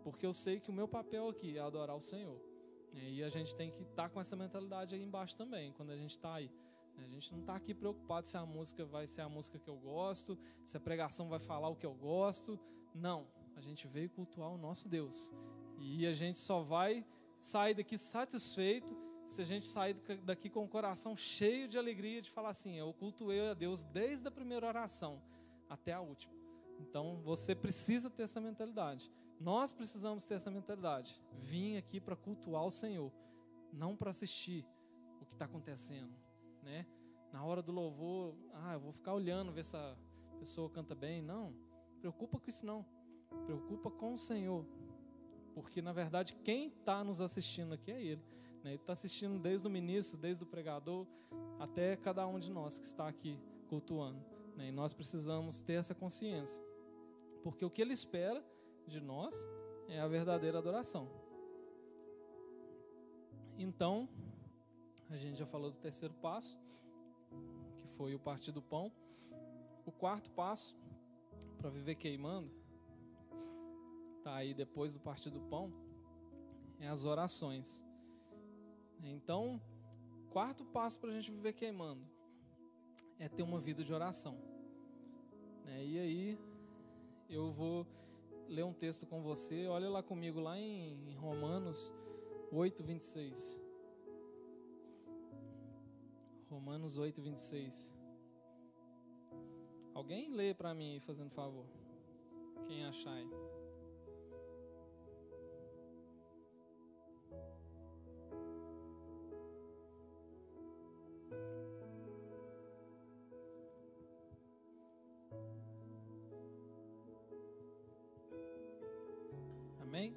porque eu sei que o meu papel aqui é adorar o Senhor, e a gente tem que estar com essa mentalidade aí embaixo também, quando a gente está aí. A gente não está aqui preocupado se a música vai ser a música que eu gosto, se a pregação vai falar o que eu gosto. Não, a gente veio cultuar o nosso Deus, e a gente só vai sair daqui satisfeito se a gente sair daqui com o coração cheio de alegria, de falar assim: eu cultuei a Deus desde a primeira oração até a última. Então você precisa ter essa mentalidade, nós precisamos ter essa mentalidade. Vim aqui para cultuar o Senhor, não para assistir o que está acontecendo, né? Na hora do louvor, eu vou ficar olhando, ver se a pessoa canta bem. Não, preocupa com isso não, preocupa com o Senhor, porque na verdade quem está nos assistindo aqui é Ele, né? Ele está assistindo desde o ministro, desde o pregador, até cada um de nós que está aqui cultuando, né? E nós precisamos ter essa consciência, porque o que Ele espera de nós é a verdadeira adoração. Então, a gente já falou do terceiro passo, que foi o partir do pão. O quarto passo, para viver queimando, está aí depois do partir do pão, é as orações. Então, quarto passo para a gente viver queimando é ter uma vida de oração, né? E aí, eu vou ler um texto com você. Olha lá comigo, lá em Romanos 8:26. Romanos 8:26. Alguém lê para mim, fazendo favor? Quem achar aí? Amém?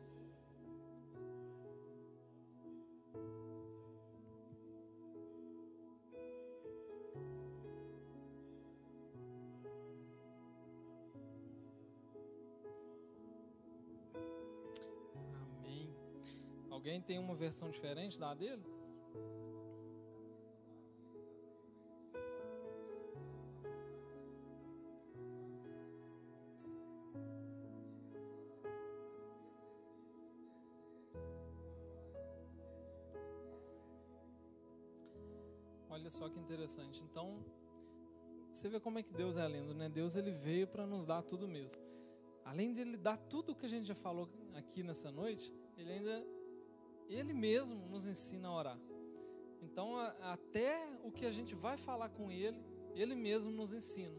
Alguém tem uma versão diferente da dele? Olha só que interessante. Então, você vê como é que Deus é lindo, né? Deus, ele veio para nos dar tudo mesmo. Além de ele dar tudo o que a gente já falou aqui nessa noite, ele mesmo nos ensina a orar. Então, até o que a gente vai falar com ele mesmo nos ensina,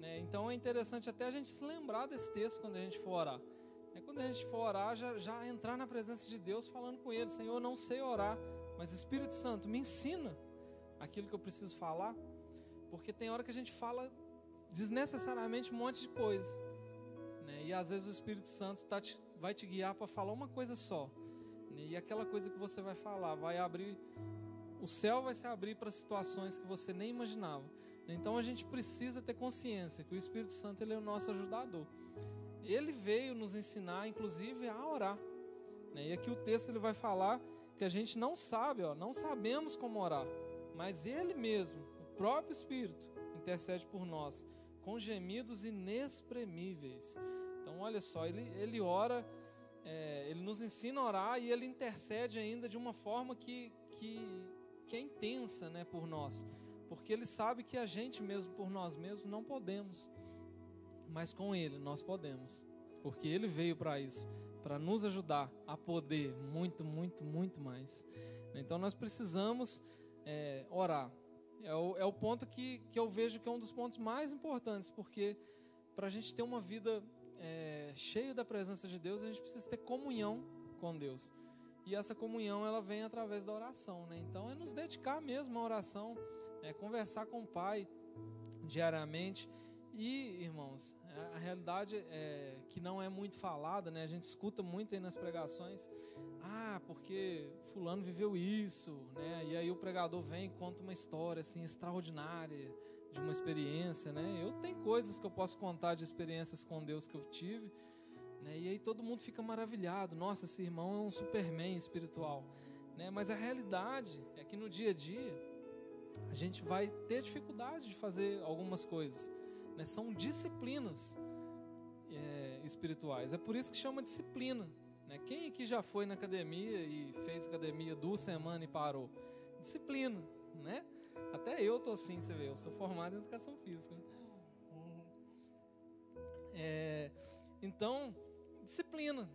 né? Então, é interessante até a gente se lembrar desse texto quando a gente for orar. Quando a gente for orar, já entrar na presença de Deus falando com ele: Senhor, eu não sei orar, mas Espírito Santo, me ensina aquilo que eu preciso falar. Porque tem hora que a gente fala desnecessariamente um monte de coisa, né? E às vezes o Espírito Santo vai te guiar para falar uma coisa só, né? E aquela coisa que você vai falar vai abrir, o céu vai se abrir para situações que você nem imaginava. Então a gente precisa ter consciência que o Espírito Santo, ele é o nosso ajudador. Ele veio nos ensinar, inclusive, a orar, né? E aqui o texto ele vai falar que a gente não sabe, não sabemos como orar, mas ele mesmo, o próprio Espírito, intercede por nós com gemidos inexprimíveis. Então olha só, ele ora, ele nos ensina a orar e ele intercede ainda de uma forma que é intensa, né, por nós, porque ele sabe que a gente mesmo, por nós mesmos, não podemos, mas com ele nós podemos, porque ele veio para isso, para nos ajudar a poder muito, muito, muito mais. Então nós precisamos orar. É o ponto que eu vejo que é um dos pontos mais importantes, porque para a gente ter uma vida cheia da presença de Deus, a gente precisa ter comunhão com Deus. E essa comunhão, ela vem através da oração, né? Então é nos dedicar mesmo à oração, conversar com o Pai diariamente. E, irmãos, a realidade é que não é muito falada, né? A gente escuta muito aí nas pregações: porque fulano viveu isso, né? E aí o pregador vem e conta uma história assim extraordinária de uma experiência, né? Eu tenho coisas que eu posso contar de experiências com Deus que eu tive, né? E aí todo mundo fica maravilhado: nossa, esse irmão é um Superman espiritual, né? Mas a realidade é que no dia a dia a gente vai ter dificuldade de fazer algumas coisas, né? São disciplinas espirituais. É por isso que chama disciplina, né? Quem aqui já foi na academia e fez academia 2 semanas e parou? Disciplina, né? Até eu tô assim, você vê, eu sou formado em educação física. Então, disciplina.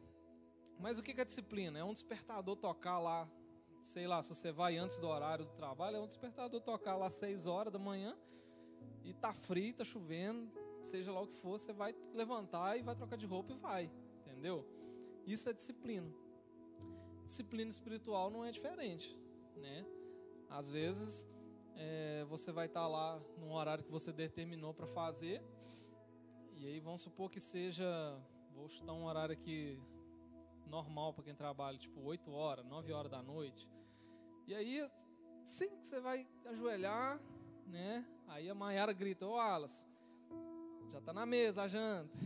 Mas o que é disciplina? É um despertador tocar lá, sei lá, se você vai antes do horário do trabalho, é um despertador tocar lá 6 horas da manhã e tá frio, tá chovendo, seja lá o que for, você vai levantar e vai trocar de roupa e vai, entendeu? Isso é disciplina. Disciplina espiritual não é diferente, né? Às vezes você vai estar lá num horário que você determinou para fazer, e aí vamos supor que seja, vou chutar um horário aqui normal para quem trabalha, tipo 8 horas, 9 horas da noite. E aí, sim, você vai ajoelhar, né? Aí a Maiara grita: ô Alas, já tá na mesa a janta.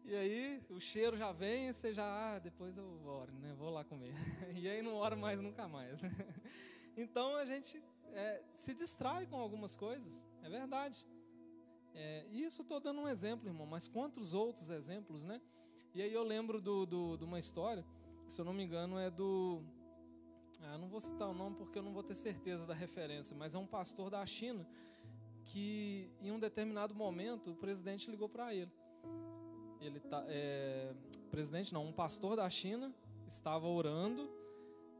E aí o cheiro já vem, você já, depois eu oro, né? Vou lá comer. E aí não ora mais nunca mais, né? Então a gente se distrai com algumas coisas, é verdade. E isso estou dando um exemplo, irmão, mas quantos outros exemplos, né? E aí eu lembro de uma história, que, se eu não me engano, é do... não vou citar o nome porque eu não vou ter certeza da referência, mas é um pastor da China que, em um determinado momento, o presidente ligou para ele. Um pastor da China estava orando,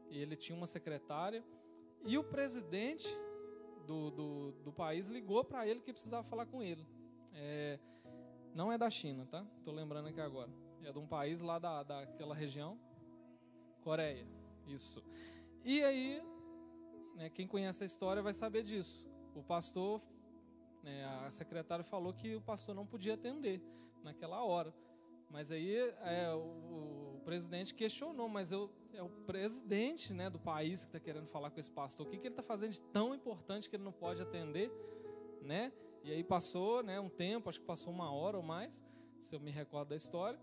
e ele tinha uma secretária, e o presidente do país ligou para ele que precisava falar com ele. Não é da China, tá? Estou lembrando aqui agora. É de um país lá daquela região. Coreia, isso. E aí, né, quem conhece a história vai saber disso. O pastor, a secretária falou que o pastor não podia atender naquela hora. Mas aí o presidente questionou: mas é o presidente, né, do país que está querendo falar com esse pastor. O que ele está fazendo de tão importante que ele não pode atender, né? E aí passou, né, um tempo, acho que passou 1 hora ou mais, se eu me recordo da história.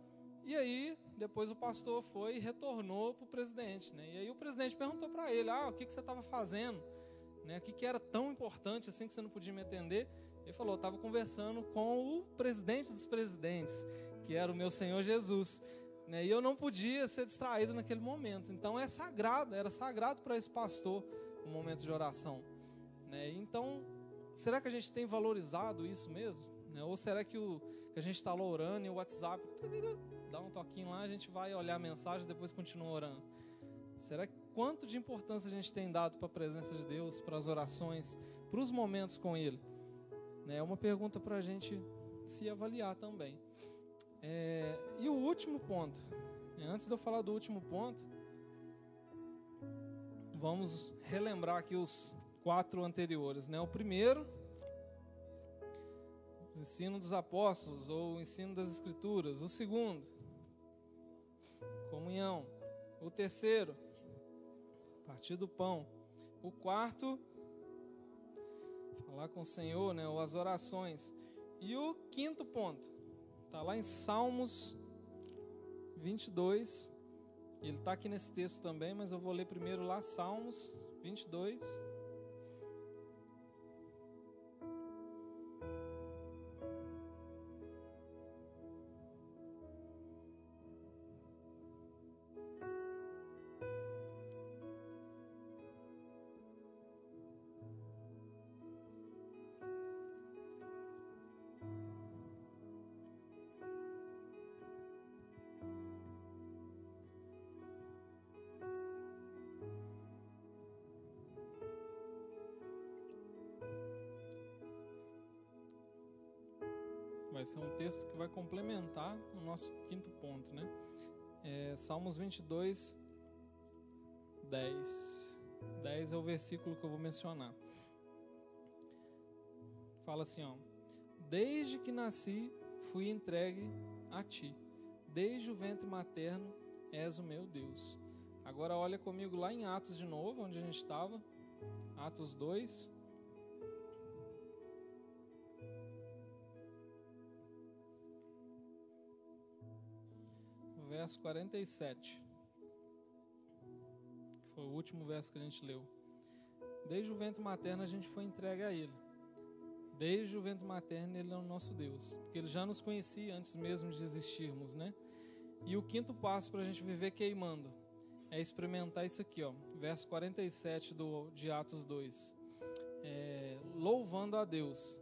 E aí, depois o pastor foi e retornou para o presidente, né? E aí o presidente perguntou para ele, o que você estava fazendo? Né? O que era tão importante assim que você não podia me atender? Ele falou, eu estava conversando com o presidente dos presidentes, que era o meu Senhor Jesus. Né? E eu não podia ser distraído naquele momento. Então era sagrado para esse pastor um momento de oração. Né? Então, será que a gente tem valorizado isso mesmo? Né? Ou será que a gente está lá orando e o WhatsApp dá um toquinho lá, a gente vai olhar a mensagem e depois continua orando? Será que quanto de importância a gente tem dado para a presença de Deus, para as orações, para os momentos com Ele? É uma pergunta para a gente se avaliar também. E o último ponto, antes de eu falar do último ponto, vamos relembrar aqui os 4 anteriores. O primeiro, o ensino dos apóstolos ou o ensino das escrituras. O segundo, comunhão. O terceiro, partir do pão. O quarto, falar com o Senhor, ou as orações. E o quinto ponto, está lá em Salmos 22. Ele está aqui nesse texto também, mas eu vou ler primeiro lá Salmos 22. Vai ser um texto que vai complementar o nosso quinto ponto, né? Salmos 22, 10. 10 é o versículo que eu vou mencionar. Fala assim, desde que nasci, fui entregue a ti. Desde o ventre materno, és o meu Deus. Agora olha comigo lá em Atos de novo, onde a gente estava. Atos 2. Verso 47, que foi o último verso que a gente leu. Desde o ventre materno a gente foi entregue a Ele. Desde o ventre materno Ele é o nosso Deus, porque Ele já nos conhecia antes mesmo de existirmos, né? E o quinto passo para a gente viver queimando é experimentar isso aqui, verso 47 de Atos 2. Louvando a Deus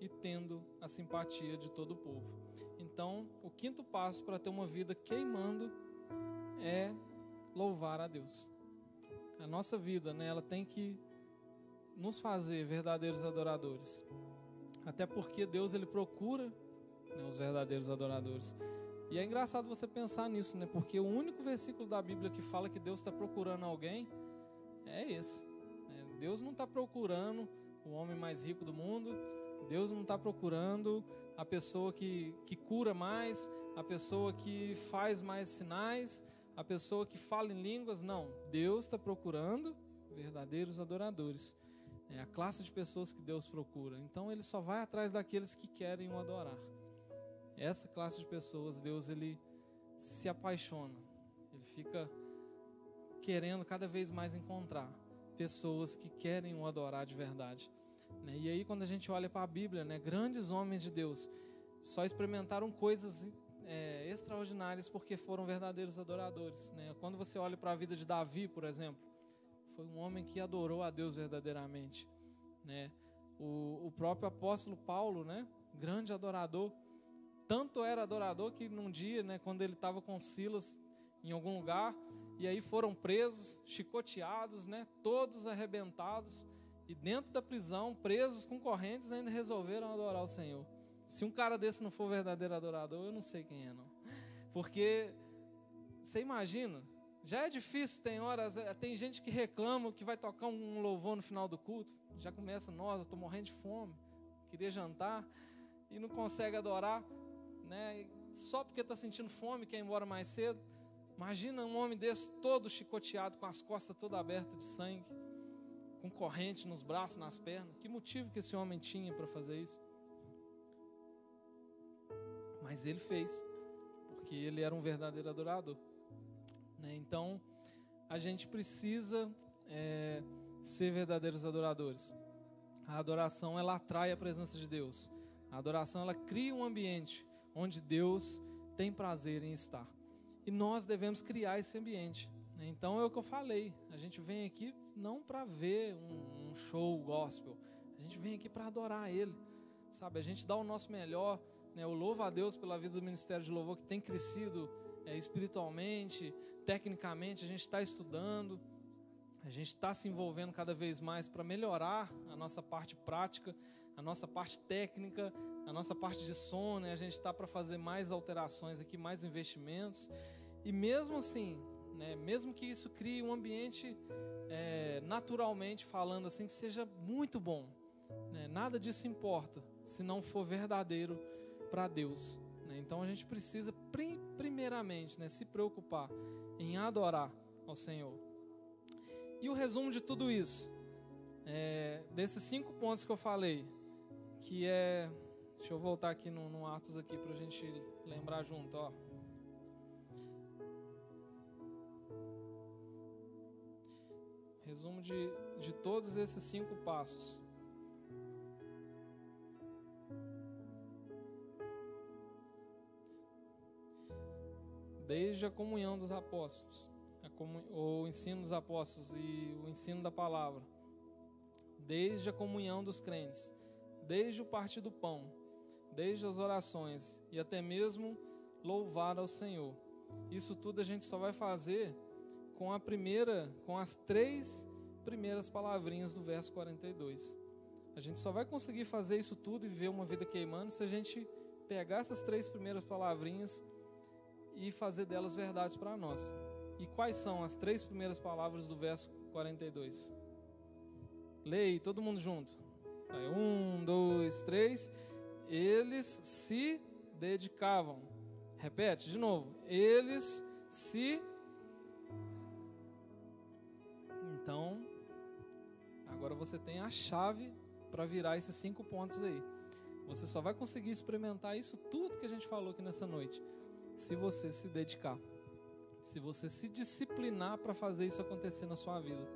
e tendo a simpatia de todo o povo. Então, o quinto passo para ter uma vida queimando é louvar a Deus. A nossa vida, ela tem que nos fazer verdadeiros adoradores. Até porque Deus, Ele procura os verdadeiros adoradores. E é engraçado você pensar nisso, porque o único versículo da Bíblia que fala que Deus está procurando alguém é esse. Deus não está procurando o homem mais rico do mundo. Deus não está procurando a pessoa que cura mais, a pessoa que faz mais sinais, a pessoa que fala em línguas. Não, Deus está procurando verdadeiros adoradores. É a classe de pessoas que Deus procura. Então Ele só vai atrás daqueles que querem o adorar. Essa classe de pessoas, Deus, Ele se apaixona. Ele fica querendo cada vez mais encontrar pessoas que querem o adorar de verdade. E aí quando a gente olha para a Bíblia, grandes homens de Deus só experimentaram coisas extraordinárias porque foram verdadeiros adoradores. Quando você olha para a vida de Davi, por exemplo, foi um homem que adorou a Deus verdadeiramente. O próprio apóstolo Paulo, grande adorador, tanto era adorador que num dia, quando ele estava com Silas em algum lugar, e aí foram presos, chicoteados, todos arrebentados, e dentro da prisão, presos com correntes, ainda resolveram adorar o Senhor. Se um cara desse não for verdadeiro adorador, eu não sei quem é, não. Porque, você imagina, já é difícil, tem gente que reclama que vai tocar um louvor no final do culto, já começa, nossa, eu estou morrendo de fome, queria jantar, e não consegue adorar, só porque está sentindo fome, quer ir embora mais cedo. Imagina um homem desse todo chicoteado, com as costas todas abertas de sangue, com corrente nos braços, nas pernas. Que motivo que esse homem tinha para fazer isso? Mas ele fez, porque ele era um verdadeiro adorador. Né? Então, a gente precisa ser verdadeiros adoradores. A adoração, ela atrai a presença de Deus. A adoração, ela cria um ambiente onde Deus tem prazer em estar. E nós devemos criar esse ambiente. Né? Então, é o que eu falei. A gente vem aqui não para ver um show gospel. A gente vem aqui para adorar Ele. Sabe? A gente dá o nosso melhor. Né? Eu louvo a Deus pela vida do Ministério de Louvor, que tem crescido espiritualmente, tecnicamente. A gente está estudando. A gente está se envolvendo cada vez mais para melhorar a nossa parte prática, a nossa parte técnica, a nossa parte de som, né? A gente está para fazer mais alterações aqui, mais investimentos. E mesmo assim, né, mesmo que isso crie um ambiente, naturalmente falando assim, que seja muito bom, né? Nada disso importa se não for verdadeiro para Deus. Né? Então a gente precisa primeiramente, né, se preocupar em adorar ao Senhor. E o resumo de tudo isso, desses 5 pontos que eu falei, que deixa eu voltar aqui no Atos aqui para a gente lembrar junto, ó. Resumo de todos esses 5 passos. Desde a comunhão dos apóstolos, o ensino dos apóstolos e o ensino da palavra, desde a comunhão dos crentes, desde o partir do pão, desde as orações e até mesmo louvar ao Senhor. Isso tudo a gente só vai fazer com as 3 primeiras palavrinhas do verso 42. A gente só vai conseguir fazer isso tudo e viver uma vida queimando se a gente pegar essas 3 primeiras palavrinhas e fazer delas verdades para nós. E quais são as 3 primeiras palavras do verso 42? Leia, todo mundo junto. Vai, 1, 2, 3. Eles se dedicavam. Repete de novo. Eles se... Então, agora você tem a chave para virar esses 5 pontos aí. Você só vai conseguir experimentar isso tudo que a gente falou aqui nessa noite, se você se dedicar. Se você se disciplinar para fazer isso acontecer na sua vida.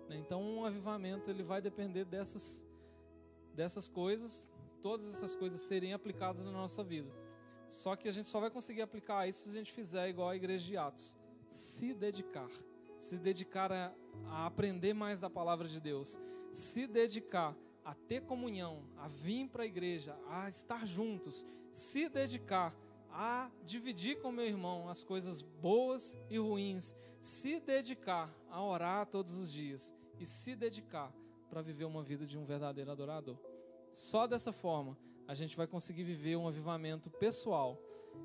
Então, um avivamento, ele vai depender dessas coisas, todas essas coisas serem aplicadas na nossa vida. Só que a gente só vai conseguir aplicar isso se a gente fizer igual a igreja de Atos. Se dedicar a aprender mais da palavra de Deus, se dedicar a ter comunhão, a vir para a igreja, a estar juntos, se dedicar a dividir com meu irmão as coisas boas e ruins, se dedicar a orar todos os dias e se dedicar para viver uma vida de um verdadeiro adorador. Só dessa forma a gente vai conseguir viver um avivamento pessoal,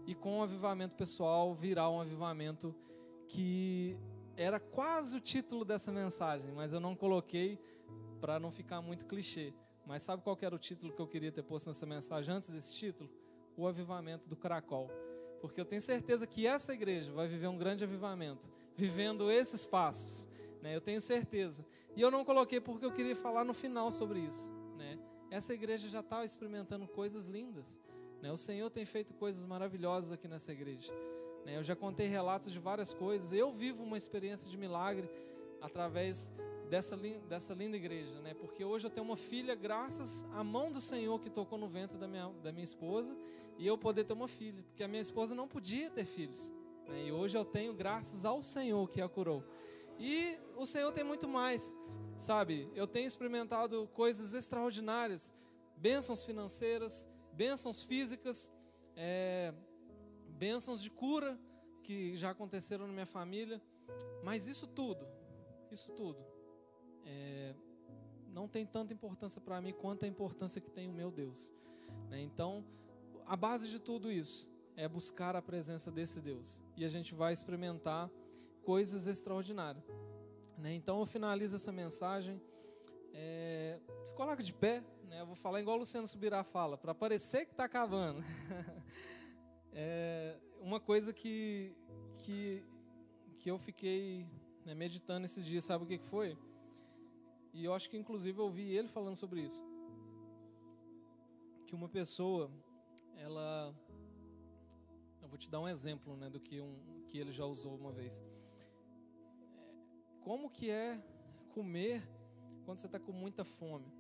e com o avivamento pessoal virá um avivamento que era quase o título dessa mensagem, mas eu não coloquei para não ficar muito clichê. Mas sabe qual que era o título que eu queria ter posto nessa mensagem antes desse título? O avivamento do Caracol. Porque eu tenho certeza que essa igreja vai viver um grande avivamento, vivendo esses passos, né? Eu tenho certeza. E eu não coloquei porque eu queria falar no final sobre isso, né? Essa igreja já está experimentando coisas lindas, né? O Senhor tem feito coisas maravilhosas aqui nessa igreja, né? Eu já contei relatos de várias coisas. Eu vivo uma experiência de milagre através dessa linda igreja, né? Porque hoje eu tenho uma filha graças à mão do Senhor que tocou no ventre da minha esposa, e eu poder ter uma filha, porque a minha esposa não podia ter filhos, né? E hoje eu tenho graças ao Senhor que a curou. E o Senhor tem muito mais, sabe? Eu tenho experimentado coisas extraordinárias, bênçãos financeiras, bênçãos físicas, bênçãos de cura que já aconteceram na minha família. Mas isso tudo não tem tanta importância para mim quanto a importância que tem o meu Deus, né? Então, a base de tudo isso é buscar a presença desse Deus, e a gente vai experimentar coisas extraordinárias, né? Então, eu finalizo essa mensagem. Se coloca de pé, né? Eu vou falar igual o Luciano Subirá fala, para parecer que está acabando. Uma coisa que eu fiquei, né, meditando esses dias, sabe o que foi? E eu acho que inclusive eu ouvi ele falando sobre isso. Que uma pessoa, eu vou te dar um exemplo, né, do que ele já usou uma vez. Como que é comer quando você está com muita fome?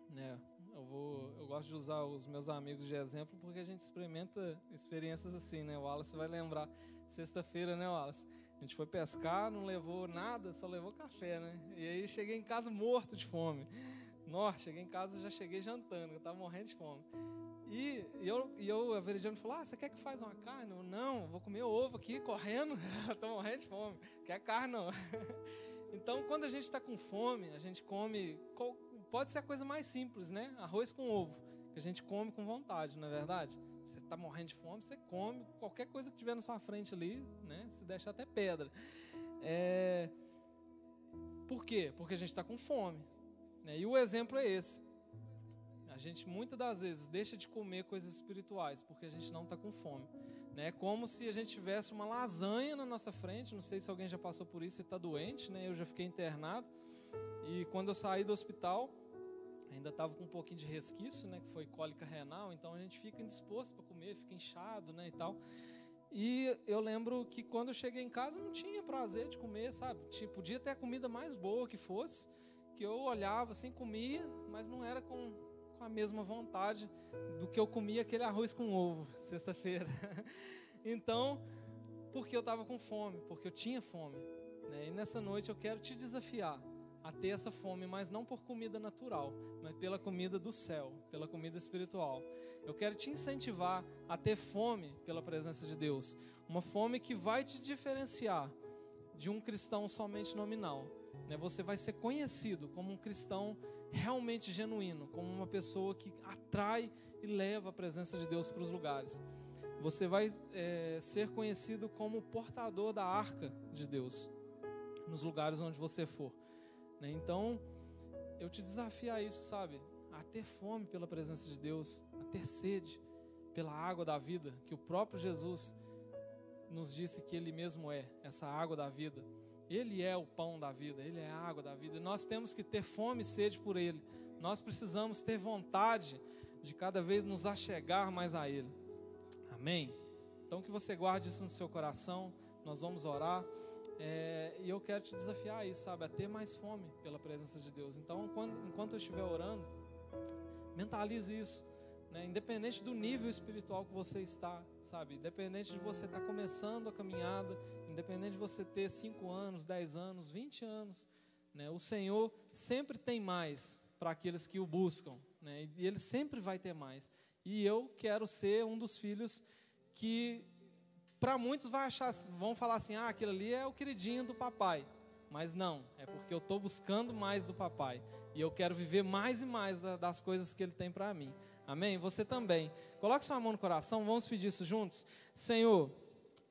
Né? Eu gosto de usar os meus amigos de exemplo porque a gente experimenta experiências assim, né? O Wallace vai lembrar. Sexta-feira, né, Wallace? A gente foi pescar, não levou nada, só levou café, né? E aí cheguei em casa morto de fome. Nossa, cheguei em casa, já cheguei jantando, eu estava morrendo de fome. E a Veridiana falou, você quer que faz uma carne? Eu, não, vou comer ovo aqui, correndo, estou morrendo de fome. Quer carne, não. Então, quando a gente está com fome, a gente come, pode ser a coisa mais simples, né? Arroz com ovo, que a gente come com vontade, não é verdade? Você está morrendo de fome, você come qualquer coisa que tiver na sua frente ali, né? Se deixar até pedra. Por quê? Porque a gente está com fome. Né? E o exemplo é esse. A gente muitas das vezes deixa de comer coisas espirituais porque a gente não está com fome. É como se a gente tivesse uma lasanha na nossa frente. Não sei se alguém já passou por isso e está doente, né? Eu já fiquei internado. E quando eu saí do hospital, ainda estava com um pouquinho de resquício, né? Que foi cólica renal. Então a gente fica indisposto para comer, fica inchado, né? E tal. E eu lembro que quando eu cheguei em casa não tinha prazer de comer, sabe? Tipo, podia ter a comida mais boa que fosse, que eu olhava assim, comia, mas não era com a mesma vontade do que eu comia aquele arroz com ovo, sexta-feira. Então, porque eu estava com fome, porque eu tinha fome. Né? E nessa noite eu quero te desafiar a ter essa fome, mas não por comida natural, mas pela comida do céu, pela comida espiritual. Eu quero te incentivar a ter fome pela presença de Deus. Uma fome que vai te diferenciar de um cristão somente nominal. Né? Você vai ser conhecido como um cristão realmente genuíno, como uma pessoa que atrai e leva a presença de Deus para os lugares. Você vai ser conhecido como portador da arca de Deus nos lugares onde você for. Né? Então, eu te desafio a isso, sabe? A ter fome pela presença de Deus, a ter sede pela água da vida, que o próprio Jesus nos disse que Ele mesmo é essa água da vida. Ele é o pão da vida, Ele é a água da vida. E nós temos que ter fome e sede por Ele. Nós precisamos ter vontade de cada vez nos achegar mais a Ele. Amém? Então que você guarde isso no seu coração. Nós vamos orar. E eu quero te desafiar a isso, sabe? A ter mais fome pela presença de Deus. Então, enquanto eu estiver orando, mentalize isso. Né? Independente do nível espiritual que você está, sabe? Independente de você estar começando a caminhada, independente de você ter 5 anos, 10 anos, 20 anos, né? O Senhor sempre tem mais para aqueles que o buscam, né? E Ele sempre vai ter mais. E eu quero ser um dos filhos que, para muitos vão falar assim, aquilo ali é o queridinho do papai. Mas não, é porque eu estou buscando mais do papai. E eu quero viver mais e mais das coisas que Ele tem para mim. Amém? Você também. Coloque sua mão no coração, vamos pedir isso juntos. Senhor,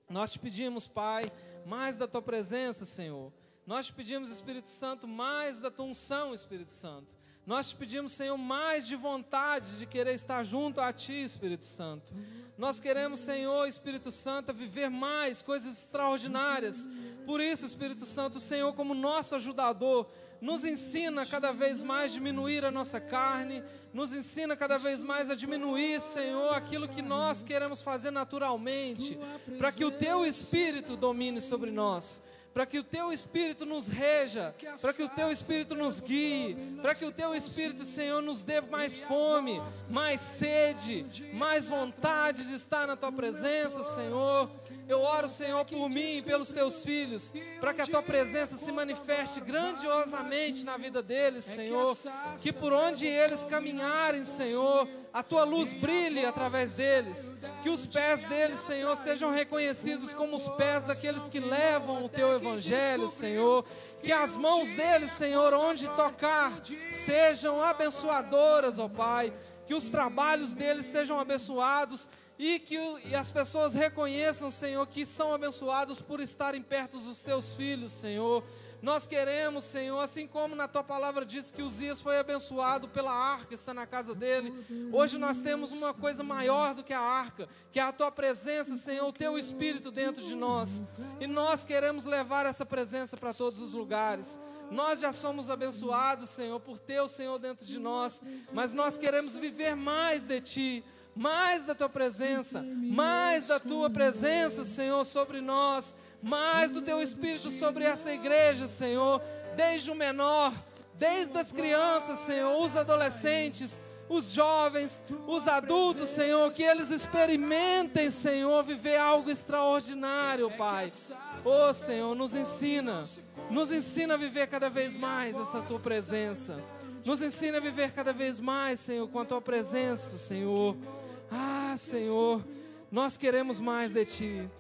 nós te pedimos, Pai, mais da Tua presença, Senhor. Nós te pedimos, Espírito Santo, mais da Tua unção, Espírito Santo. Nós te pedimos, Senhor, mais de vontade de querer estar junto a Ti, Espírito Santo. Nós queremos, Senhor, Espírito Santo, viver mais coisas extraordinárias. Por isso, Espírito Santo, o Senhor, como nosso ajudador, nos ensina cada vez mais a diminuir a nossa carne, nos ensina cada vez mais a diminuir, Senhor, aquilo que nós queremos fazer naturalmente, para que o Teu Espírito domine sobre nós, para que o Teu Espírito nos reja, para que o Teu Espírito nos guie, para que o Teu Espírito, Senhor, nos dê mais fome, mais sede, mais vontade de estar na Tua presença, Senhor. Eu oro, Senhor, por mim e pelos Teus filhos, para que a Tua presença se manifeste grandiosamente na vida deles, Senhor. Que por onde eles caminharem, Senhor, a Tua luz brilhe através deles. Que os pés deles, Senhor, sejam reconhecidos como os pés daqueles que levam o Teu Evangelho, Senhor. Que as mãos deles, Senhor, onde tocar, sejam abençoadoras, ó Pai. Que os trabalhos deles sejam abençoados. E que as pessoas reconheçam, Senhor, que são abençoados por estarem perto dos Teus filhos, Senhor. Nós queremos, Senhor, assim como na Tua palavra diz que Uzias foi abençoado pela arca que está na casa dele, hoje nós temos uma coisa maior do que a arca, que é a Tua presença, Senhor, o Teu Espírito dentro de nós. E nós queremos levar essa presença para todos os lugares. Nós já somos abençoados, Senhor, por Teu Senhor dentro de nós, mas nós queremos viver mais de Ti. mais da Tua presença, mais da Tua presença, Senhor, sobre nós, mais do Teu Espírito sobre essa igreja, Senhor, desde o menor, desde as crianças, Senhor, os adolescentes, os jovens, os adultos, Senhor, que eles experimentem, Senhor, viver algo extraordinário, Pai. Oh, Senhor, nos ensina a viver cada vez mais essa Tua presença. Nos ensina a viver cada vez mais, Senhor, com a Tua presença, Senhor. Ah, Senhor, nós queremos mais de Ti.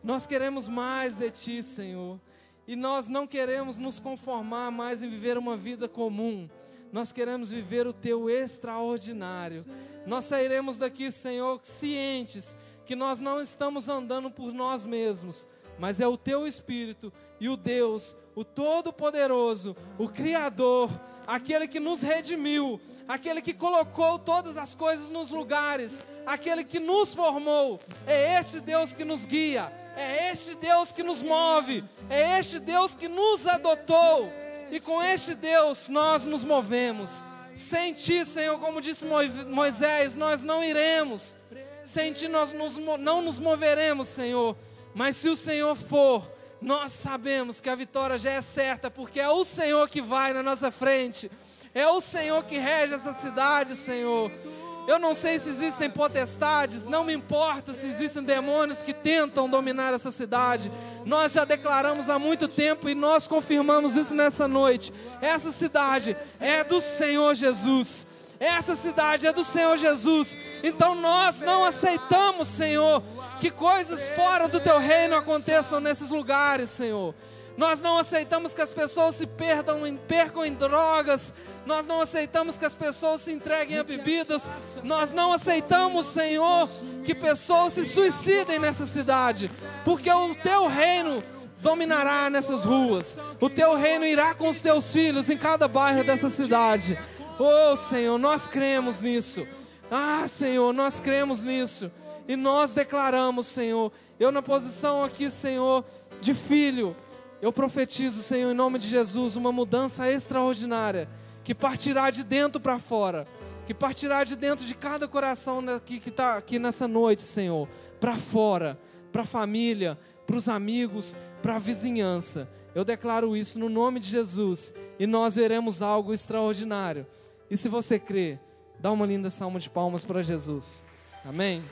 Nós queremos mais de Ti, Senhor. E nós não queremos nos conformar mais em viver uma vida comum. Nós queremos viver o Teu extraordinário. Nós sairemos daqui, Senhor, cientes que nós não estamos andando por nós mesmos, mas é o Teu Espírito e o Deus, o Todo-Poderoso, o Criador, aquele que nos redimiu, aquele que colocou todas as coisas nos lugares, aquele que nos formou. É este Deus que nos guia, é este Deus que nos move, é este Deus que nos adotou. E com este Deus nós nos movemos. Sem Ti, Senhor, como disse Moisés, nós não iremos. Sem Ti nós não nos moveremos, Senhor. Mas se o Senhor for, nós sabemos que a vitória já é certa, porque é o Senhor que vai na nossa frente. É o Senhor que rege essa cidade, Senhor. Eu não sei se existem potestades, não me importa se existem demônios que tentam dominar essa cidade. Nós já declaramos há muito tempo e nós confirmamos isso nessa noite. Essa cidade é do Senhor Jesus. Essa cidade é do Senhor Jesus. Então nós não aceitamos, Senhor, que coisas fora do Teu reino aconteçam nesses lugares, Senhor. Nós não aceitamos que as pessoas se percam em drogas. Nós não aceitamos que as pessoas se entreguem a bebidas. Nós não aceitamos, Senhor, que pessoas se suicidem nessa cidade. Porque o Teu reino dominará nessas ruas. O Teu reino irá com os Teus filhos em cada bairro dessa cidade. Oh, Senhor, nós cremos nisso. Ah, Senhor, nós cremos nisso. E nós declaramos, Senhor, eu na posição aqui, Senhor, de filho, eu profetizo, Senhor, em nome de Jesus, uma mudança extraordinária, que partirá de dentro para fora, que partirá de dentro de cada coração que está aqui nessa noite, Senhor, para fora, para a família, para os amigos, para a vizinhança. Eu declaro isso no nome de Jesus, e nós veremos algo extraordinário. E se você crê, dá uma linda salva de palmas para Jesus. Amém?